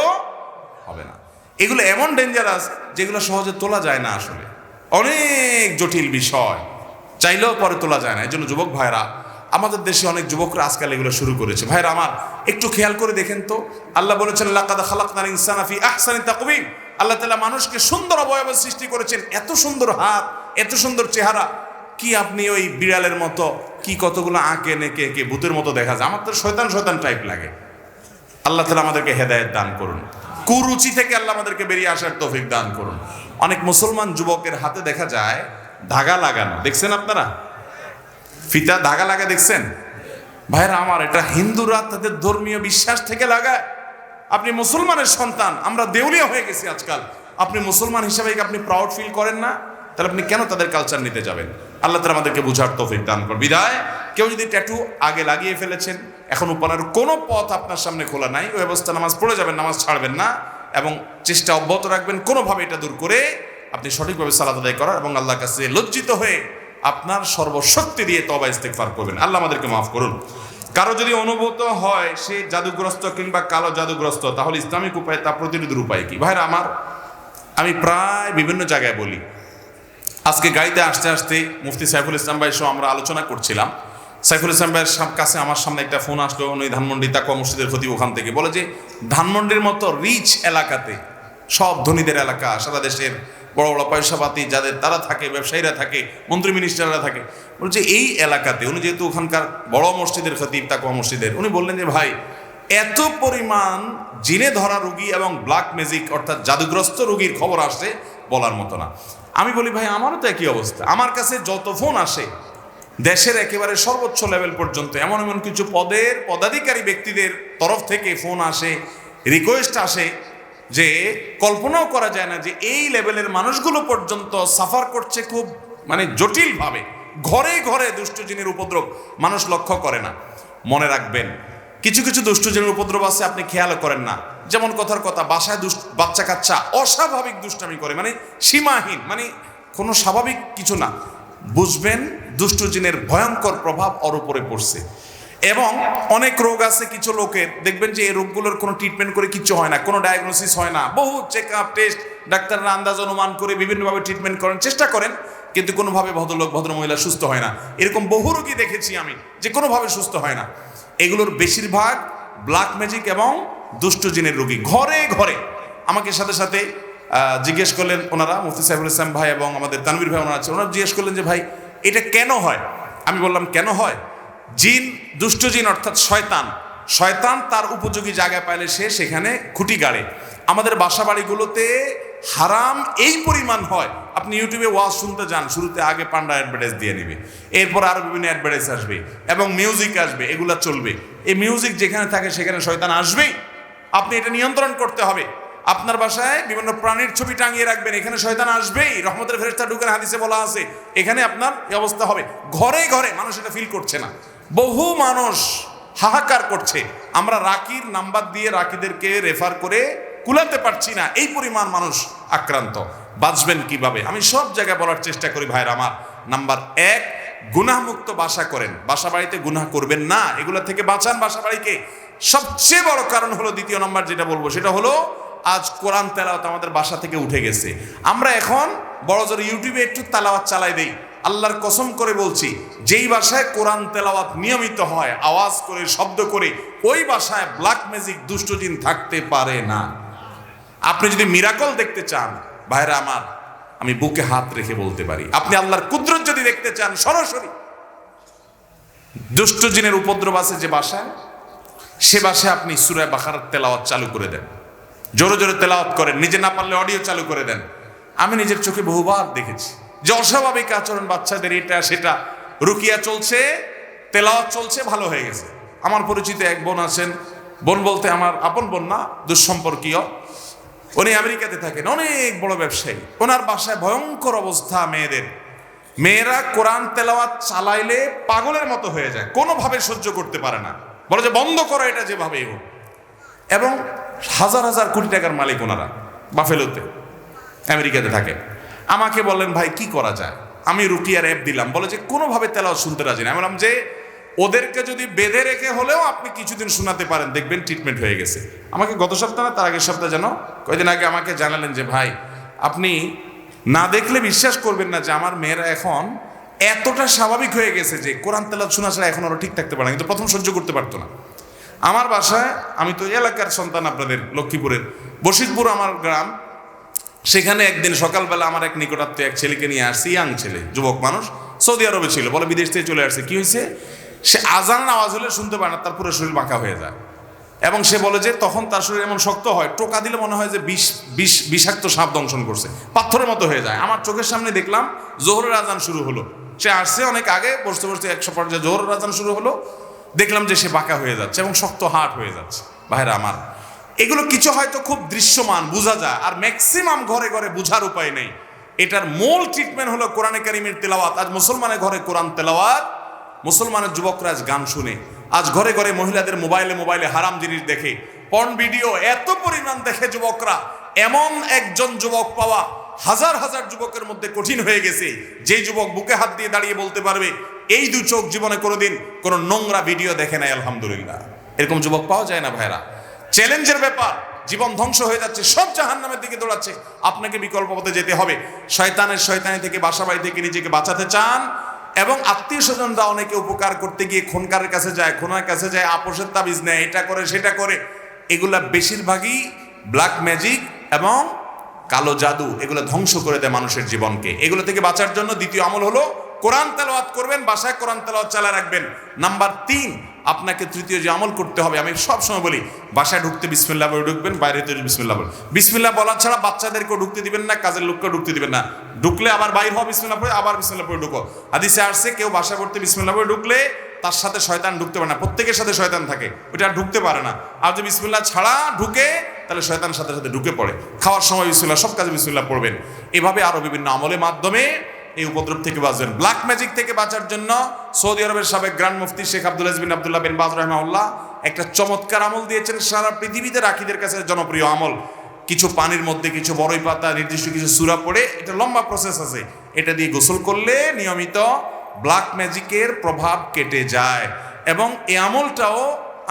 হবে না। এগুলো এমন ডেঞ্জারাস যেগুলো সহজে তোলা যায় না, আসলে অনেক জটিল বিষয়, চাইলেও পরে তোলা যায় না। এই জন্য যুবক ভাইরা, আমাদের দেশে অনেক যুবকরা আজকাল এগুলো শুরু করেছে। ভাইরা আমার, একটু খেয়াল করে দেখেন তো, আল্লাহ বলেছেন লাকাদ খালাকনাল ইনসানা ফি আহসানি তাকওয়িম। আল্লাহ তাআলা মানুষকে সুন্দর অবয়বে সৃষ্টি করেছেন, এত সুন্দর হাত, এত সুন্দর চেহারা, কি আপনি ওই বিড়ালের মতো কি কতগুলো আঁকে নেকে এঁকে ভূতের মতো দেখা যায়। আমার তো শয়তান শয়তান টাইপ লাগে। আল্লাহ তাআলা আমাদেরকে হেদায়েত দান করুন, কুরুচি থেকে আল্লাহ আমাদেরকে বেরিয়ে আসার তৌফিক দান করুন। অনেক মুসলমান যুবকের হাতে দেখা যায় ধাগা লাগানো, দেখছেন আপনারা? ফিতা ধাগা লাগা দেখছেন? ভাইরা আমার, এটা হিন্দুরা তাদের ধর্মীয় বিশ্বাস থেকে লাগায়। আপনি মুসলমানের সন্তান, আমরা দেউলিয়া হয়ে গেছি আজকাল। আপনি মুসলমান হিসাবে আপনি প্রাউড ফিল করেন না? তাহলে আপনি কেন তাদের কালচার নিতে যাবেন? আল্লাহ তাআলা আমাদেরকে বুঝার তৌফিক দান করুন। বিদায় কেউ যদি ট্যাটু আগে লাগিয়ে ফেলেছেন, এখন উপনের কোনো পথ আপনার সামনে খোলা নাই, ওই অবস্থা নামাজ পড়ে যাবেন, নামাজ ছাড়বেন না এবং চেষ্টা অব্যাহত রাখবেন কোনোভাবে এটা দূর করে আপনি সঠিকভাবে সালাত আদায় করার এবং আল্লাহর কাছে লজ্জিত হয়ে আপনার সর্বশক্তি দিয়ে তওবা ইস্তেগফার করবেন। আল্লাহ আমাদেরকে মাফ করুন। কারো যদি অনুভূত হয় সে জাদুগ্রস্ত কিংবা কালো জাদুগ্রস্ত, তাহলে ইসলামিক উপায় তা প্রতিরোধের উপায় কি? ভাইরা আমার, আমি প্রায় বিভিন্ন জায়গায় বলি, আজকে গাড়িতে আসতে আসতে মুফতি সাইফুল ইসলাম ভাই সহ আমরা আলোচনা করছিলাম। সাইফুল ইসলাম ভাইয়ের কাছে আমার সামনে একটা ফোন আসলো, উনি ধানমন্ডি তাকওয়া মসজিদের খতিব, ওখান থেকে বলে যে ধানমন্ডির মতো রিচ এলাকাতে, সব ধনীদের এলাকা, সারা দেশের বড় বড় পয়সাপাতি যাদের তারা থাকে, ব্যবসায়ীরা থাকে, মন্ত্রী মিনিস্টাররা থাকে, বলছে এই এলাকাতে, উনি যেহেতু ওখানকার বড় মসজিদের খতিব তাকওয়া মসজিদের, উনি বললেন যে ভাই এত পরিমাণ জিনে ধরা রুগী এবং ব্ল্যাক ম্যাজিক অর্থাৎ জাদুগ্রস্ত রুগীর খবর আসে বলার মতো না। আমি বলি ভাই আমারও তো একই অবস্থা, আমার কাছে যত ফোন আসে দেশের একেবারে সর্বোচ্চ লেভেল পর্যন্ত এমন এমন কিছু পদাধিকারী ব্যক্তিদের তরফ থেকে ফোন আসে, রিকোয়েস্ট আসে যে কল্পনাও করা যায় না যে এই লেভেলের মানুষগুলো পর্যন্ত সাফার করছে খুব জটিলভাবে। ঘরে ঘরে দুষ্ট জিনের উপদ্রব মানুষ লক্ষ্য করে না। মনে রাখবেন, কিছু কিছু দুষ্ট জিনের উপদ্রব আছে আপনি খেয়াল করেন না। যেমন কথার কথা, বাসায় বাচ্চা কাচ্চা অস্বাভাবিক দুষ্টামি করে, সীমাহীন, কোনো স্বাভাবিক কিছু না। বুঝবেন দুষ্ট জিনের ভয়ঙ্কর প্রভাব ওর উপরে পড়ছে। এবং অনেক রোগ আছে কিছু লোকের, দেখবেন যে এই রোগগুলোর কোনো ট্রিটমেন্ট করে কিচ্ছু হয় না, কোনো ডায়াগনোসিস হয় না, বহু চেক আপ টেস্ট, ডাক্তাররা আন্দাজ অনুমান করে বিভিন্নভাবে ট্রিটমেন্ট করেন, চেষ্টা করেন, কিন্তু কোনোভাবে ভদ্রলোক ভদ্রমহিলা সুস্থ হয় না। এরকম বহু রোগী দেখেছি আমি যে কোনোভাবে সুস্থ হয় না। এগুলোর বেশিরভাগ ব্ল্যাক ম্যাজিক এবং দুষ্ট জিনের রোগী। ঘরে ঘরে আমাকে সাথে সাথে জিজ্ঞেস করলেন ওনারা, মুফতি সাইফুল ইসলাম ভাই এবং আমাদের তানভীর ভাই ওনারা আছে, ওনারা জিজ্ঞেস করলেন যে ভাই এটা কেন হয়? আমি বললাম কেন হয়? জিন, দুষ্ট জিন অর্থাৎ শয়তান তার উপযোগী জায়গায় পাইলে সে সেখানে খুঁটি গাড়ে। আমাদের বাসা বাড়িগুলোতে হারাম এই পরিমাণ হয়, আপনি ইউটিউবে ওয়াজ শুনতে যান, শুরুতে আগে পান্ডা অ্যাডভার্টাইজ দিয়ে নেবে, এরপর আরো বিভিন্ন অ্যাডভার্টাইজ আসবে এবং মিউজিক আসবে, এগুলা চলবে। এই মিউজিক যেখানে থাকে সেখানে শয়তান আসবেই। আপনি এটা নিয়ন্ত্রণ করতে হবে। আপনার বাসায় বিভিন্ন প্রাণীর ছবি টাঙিয়ে রাখবেন, এখানে শয়তান আসবেই। রহমতের ফেরেশতা ঢুকেন, হাদিসে বলা আছে, এখানে আপনার এই অবস্থা হবে। ঘরে ঘরে মানুষ এটা ফিল করছে না, বহু মানুষ হাহাকার করছে। আমরা রাকির নাম্বার দিয়ে রাকিদেরকে রেফার করে কুলাতে পারছি না, এই পরিমাণ মানুষ আক্রান্ত। বাঁচবেন কিভাবে? আমি সব জায়গায় বলার চেষ্টা করি ভাইরা আমার। নাম্বার 1, গুনাহমুক্ত বাসা করেন, বাসা বাড়িতে গুনাহ করবেন না, এগুলো থেকে বাঁচান বাসা বাড়িকে। সবচেয়ে বড় কারণ হলো, দ্বিতীয় নাম্বার যেটা বলবো সেটা হলো, আজ কোরআন তেলাওয়াত আমাদের বাসা থেকে উঠে গেছে। আমরা এখন বড় জোরে ইউটিউবে একটু তেলাওয়াত চালাই দেই। আল্লাহর কসম করে বলছি, যেই বাসায় কোরআন তেলাওয়াত নিয়মিত হয়, আওয়াজ করে, শব্দ করে, ওই বাসায় ব্ল্যাক ম্যাজিক, দুষ্ট জিন থাকতে পারে না। আপনি যদি মিরাকল দেখতে চান ভাইরা আমার, আমি বুকে হাত রেখে বলতে পারি, আপনি আল্লাহর কুদরত যদি দেখতে চান সরাসরি, দুষ্ট জিনের উপদ্রব আছে যে বাসায়, সে বাসায় আপনি সূরা বাকারার তেলাওয়াত চালু করে দেন, জোরে জোরে তেলাওয়াত করেন, নিজে না পারলে অডিও চালু করে দেন। আমি নিজের চোখে বহুবার দেখেছি যে অস্বাভাবিক আচরণ বাচ্চাদের, এটা সেটা, রুকিয়া চলছে, তেলাওয়াত চলছে, ভালো হয়ে গেছে। আমার পরিচিত এক বোন আছেন, বোন বলতে আমার আপন বোন না, দুঃসম্পর্কীয়, উনি আমেরিকাতে থাকেন, অনেক বড় ব্যবসায়ী। ওনার বাসায় ভয়ঙ্কর অবস্থা, মেয়েরা কোরআন তেলাওয়াত চালাইলে পাগলের মতো হয়ে যায়, কোনোভাবে সহ্য করতে পারে না, বলে যে বন্ধ করো এটা যেভাবেই হোক। এবং হাজার হাজার কোটি টাকার মালিক ওনারা, বাফেলোতে আমেরিকাতে থাকে। আমাকে বললেন ভাই কি করা যায়? আমি রুকিয়ার অ্যাপ দিলাম, বলে যে কোনোভাবে তেলাওয়াত শুনতে রাজি না। আমি বললাম যে ওদেরকে যদি বেঁধে রেখে হলেও আপনি কিছুদিন শোনাতে পারেন, দেখবেন ট্রিটমেন্ট হয়ে গেছে। আমাকে গত সপ্তাহে, তার আগের সপ্তাহে যেন, কয়েকদিন আগে আমাকে জানালেন যে ভাই আপনি না দেখলে বিশ্বাস করবেন না যে আমার মেয়েরা এখন এতটা স্বাভাবিক হয়ে গেছে যে কোরআন তেলাওয়াত শোনা ছাড়া এখন আরও ঠিক থাকতে পারে না, কিন্তু প্রথম সহ্য করতে পারতো না। আমার বাসায়, আমি তো এলাকার সন্তান, আপনাদের লক্ষ্মীপুরের বশিরপুর আমার গ্রাম, সেখানে একদিন সকালবেলা আমার এক নিকটাত্মীয় এক ছেলেকে নিয়ে আসছি, ইয়াং ছেলে, যুবক মানুষ, সৌদি আরবে ছিল, বলে বিদেশ থেকে চলে আসছে। কি হয়েছে? সে আজান আওয়াজ হলে শুনতে পারে না, তার পুরো শরীর বাঁকা হয়ে যায় এবং সে বলে যে তখন তার শরীর এমন শক্ত হয়, টোকা দিলে মনে হয় যে বিষাক্ত সাপ দংশন করছে, পাথরের মতো হয়ে যায়। আমার চোখের সামনে দেখলাম জোহরের আজান শুরু হলো, সে আসছে অনেক আগে, বসতে বসতে 100 পর্যায়ে জোহরের আজান শুরু হলো, দেখলাম যে সে বাঁকা হয়ে যাচ্ছে এবং শক্ত হাট হয়ে যাচ্ছে। ভাইরা আমার, এগুলো কিছু হয়তো খুব দৃশ্যমান বোঝা যায়, আর ম্যাক্সিমাম ঘরে ঘরে বোঝার উপায় নেই। এটার মূল ট্রিটমেন্ট হলো কোরআনে কারিমের তেলাওয়াত। আজ মুসলমানের ঘরে কোরআন তেলাওয়াত, মুসলমানের যুবকরা আজ গান শুনে, আজ ঘরে ঘরে মহিলাদের মোবাইলে হারাম জিনিস দেখে, পর্ন ভিডিও এত পরিমাণ দেখে যুবকরা, এমন একজন যুবক পাওয়া হাজার হাজার যুবকের মধ্যে কঠিন হয়ে গেছে, যেই যুবক বুকে হাত দিয়ে দাঁড়িয়ে বলতে পারবে এই 2 চোখ জীবনে কোনোদিন কোনো নোংরা ভিডিও দেখে নাই আলহামদুলিল্লাহ। এরকম যুবক পাওয়া যায় না ভাইরা। চ্যালেঞ্জের ব্যাপার, জীবন ধ্বংস হয়ে যাচ্ছে, সব জাহান্নামের দিকে দৌড়াচ্ছে, আপনাকে বিকল্প পথে যেতে হবে। শয়তানি থেকে, বাসাবাড়ি থেকে নিজেকে বাঁচাতে চান, এবং আত্মীয় স্বজনরা অনেকে উপকার করতে গিয়ে খুনকারের কাছে যায়, খুনার কাছে যায়, আপোষের তাবিজ নেয়, এটা করে সেটা করে, এগুলা বেশিরভাগই ব্ল্যাক ম্যাজিক এবং কালো জাদু, এগুলো ধ্বংস করে দেয় মানুষের জীবনকে। এগুলো থেকে বাঁচার জন্য দ্বিতীয় আমল হলো কোরআন তেলাওয়াত করবেন, বাসায় কোরআন তেলাওয়াত চালিয়ে রাখবেন। নাম্বার 3, আপনাকে তৃতীয় যে আমল করতে হবে, আমি সবসময় বলি, বাসায় ঢুকতে বিসমিল্লাহ বলে ঢুকবেন, বাইরে তো বিসমিল্লাহ বলে। বিসমিল্লাহ বলা ছাড়া বাচ্চাদেরকেও ঢুকতে দিবেন না, কাজের লোককেও ঢুকতে দিবেন না। ঢুকলে আবার বাইর হওয়া, বিসমিল্লাহ পড়ে আবার বিসমিল্লাহ পড়ে ঢুকো। হাদিসে আসছে কেউ বাসায় পড়তে বিসমিল্লাহ পড়ে ঢুকলে তার সাথে শয়তান ঢুকতে পারে না, প্রত্যেকের সাথে শয়তান থাকে, ওটা আর ঢুকতে পারে না। আর যদি বিসমিল্লাহ ছাড়া ঢুকে তাহলে শয়তানের সাথে সাথে ঢুকে পড়ে। খাওয়ার সময় বিসমিল্লাহ, সব কাজে বিসমিল্লাহ পড়বেন। এভাবে আরো বিভিন্ন আমলের মাধ্যমে এই উপদ্রব থেকে বাঁচবেন। ব্ল্যাক ম্যাজিক থেকে বাঁচার জন্য সৌদি আরবের সাবেক গ্র্যান্ড মুফতি শেখ আব্দুল আজিজ বিন আব্দুল্লাহ বিন বাজ রাহিমাহুল্লাহ একটা চমৎকার আমল দিয়েছেন, সারা পৃথিবীতে রাখীদের কাছে জনপ্রিয় আমল। কিছু পানির মধ্যে কিছু বড়ই পাতা, নির্দিষ্ট কিছু সূরা পড়ে, এটা লম্বা প্রসেস আছে, এটা দিয়ে গোসল করলে নিয়মিত ব্ল্যাক ম্যাজিকের প্রভাব কেটে যায়। এবং এই আমলটাও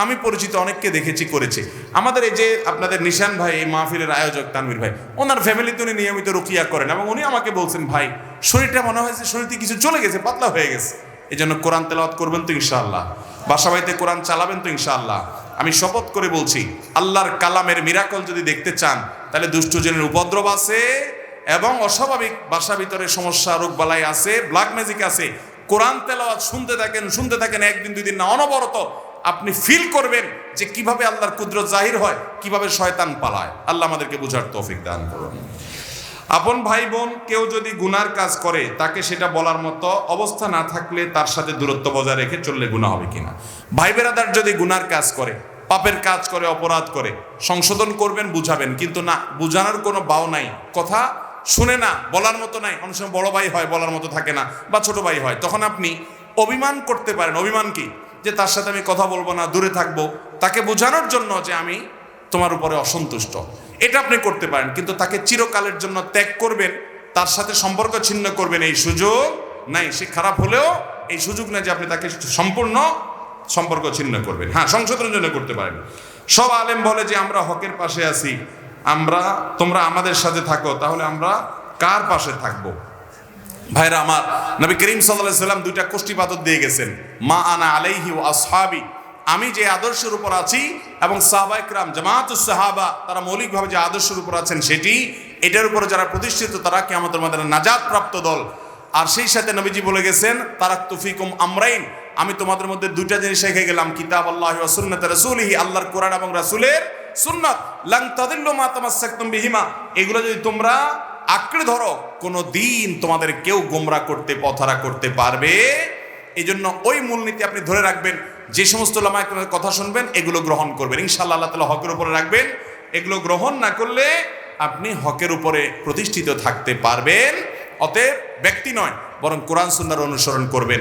আমি পরিচিত অনেককে দেখেছি করেছে। আমাদের এই যে আপনাদের নিশান ভাই, এই মাহফিলের আয়োজক তানভীর ভাই, ওনার ফ্যামিলিতে উনি নিয়মিত রুকিয়া করেন, এবং উনি আমাকে বলছেন ভাই শরীরটা মনে হয়েছে শরীরতে কিছু চলে গেছে, পাতলা হয়ে গেছে। এই জন্য কোরআন তেলাওয়াত করবেন তো ইনশাআল্লাহ, বাসা বাড়িতে কোরআন চালাবেন তো ইনশাআল্লাহ। আমি শপথ করে বলছি, আল্লাহর কালামের মিরাকল যদি দেখতে চান, তাহলে দুষ্টজনের উপদ্রব আছে এবং অস্বাভাবিক বাসা ভিতরে সমস্যা, রোগ বালাই আছে, ব্ল্যাক ম্যাজিক আছে। কোরআন তেলাওয়াত শুনতে থাকেন, 1 দিন 2 দিন না, অনবরত আপনি ফিল করবেন যে কিভাবে আল্লাহর কুদরত জাহির হয়, কিভাবে শয়তান পালায়। আল্লাহ আমাদেরকে বুঝার তৌফিক দান করুন। আপন ভাই বোন কেউ যদি গুনার কাজ করে, তাকে সেটা বলার মতো অবস্থা না থাকলে তার সাথে দূরত্ব বজায় রেখে চললে গুনাহ হবে কিনা। ভাই বেরাদার যদি গুনার কাজ করে, পাপের কাজ করে, অপরাধ করে, সংশোধন করবেন, বুঝাবেন, কিন্তু না বুঝানোর কোনো বাও নাই, কথা শুনে না, বলার মতো নাই। অনেক সময় বড় ভাই হয়, বলার মতো থাকে না, বা ছোট ভাই হয়, তখন আপনি অভিমান করতে পারেন। অভিমান কি? যে তার সাথে আমি কথা বলবো না, দূরে থাকবো, তাকে বোঝানোর জন্য যে আমি তোমার উপরে অসন্তুষ্ট, এটা আপনি করতে পারেন। কিন্তু তাকে চিরকালের জন্য ত্যাগ করবেন, তার সাথে সম্পর্ক ছিন্ন করবেন, এই সুযোগ নাই। সে খারাপ হলেও এই সুযোগ নাই যে আপনি তাকে সম্পূর্ণ সম্পর্ক ছিন্ন করবেন। হ্যাঁ, সংশোধনের জন্য করতে পারেন। সব আলেম বলে যে আমরা হকের পাশে আছি, তোমরা আমাদের সাথে থাকো, তাহলে আমরা কার পাশে থাকবো? ভাইরা আমার, নবী করিম সাল্লাল্লাহু আলাইহি ওয়াসাল্লাম 2টা কোষ্ঠী পাথর দিয়ে গেছেন, মা আনা আলাইহি ওয়া আসহাবি, আমি যে আদর্শের উপর আছি, এবং সাহাবায়ে কেরাম জামাতুস সাহাবা তারা মৌলিকভাবে যে আদর্শের উপর আছেন সেটি, এটার উপর যারা প্রতিষ্ঠিত তারা কিয়ামতের ময়দানে নাজাত প্রাপ্ত দল। আর সেই সাথে নবীজি বলে গেছেন, তারাকতু ফিকুম আমরাইন, আমি তোমাদের মধ্যে 2টা জিনিস রেখে গেলাম, কিতাব আল্লাহি ওয়া সুন্নাত রাসূলিহি, আল্লাহর কোরআন এবং রাসূলের সুন্নাত, লান তাদিল্লু মা তামাসসাকতুম বিহিমা, এগুলো যদি তোমরা আঁকড়ে ধরো, কোনো দিন তোমাদের কেউ গোমরাহ করতে, পথহারা করতে পারবে। এই জন্য ওই মূলনীতি আপনি ধরে রাখবেন, যে সমস্ত উলামায়ে কেরামের কথা শুনবেন এগুলো গ্রহণ করবেন, ইনশাআল্লাহ আল্লাহ তাআলা হকের উপরে রাখবেন। এগুলো গ্রহণ না করলে আপনি হকের উপরে প্রতিষ্ঠিত থাকতে পারবেন। অতএব ব্যক্তি নয়, বরং কোরআন সুন্নাহর অনুসরণ করবেন।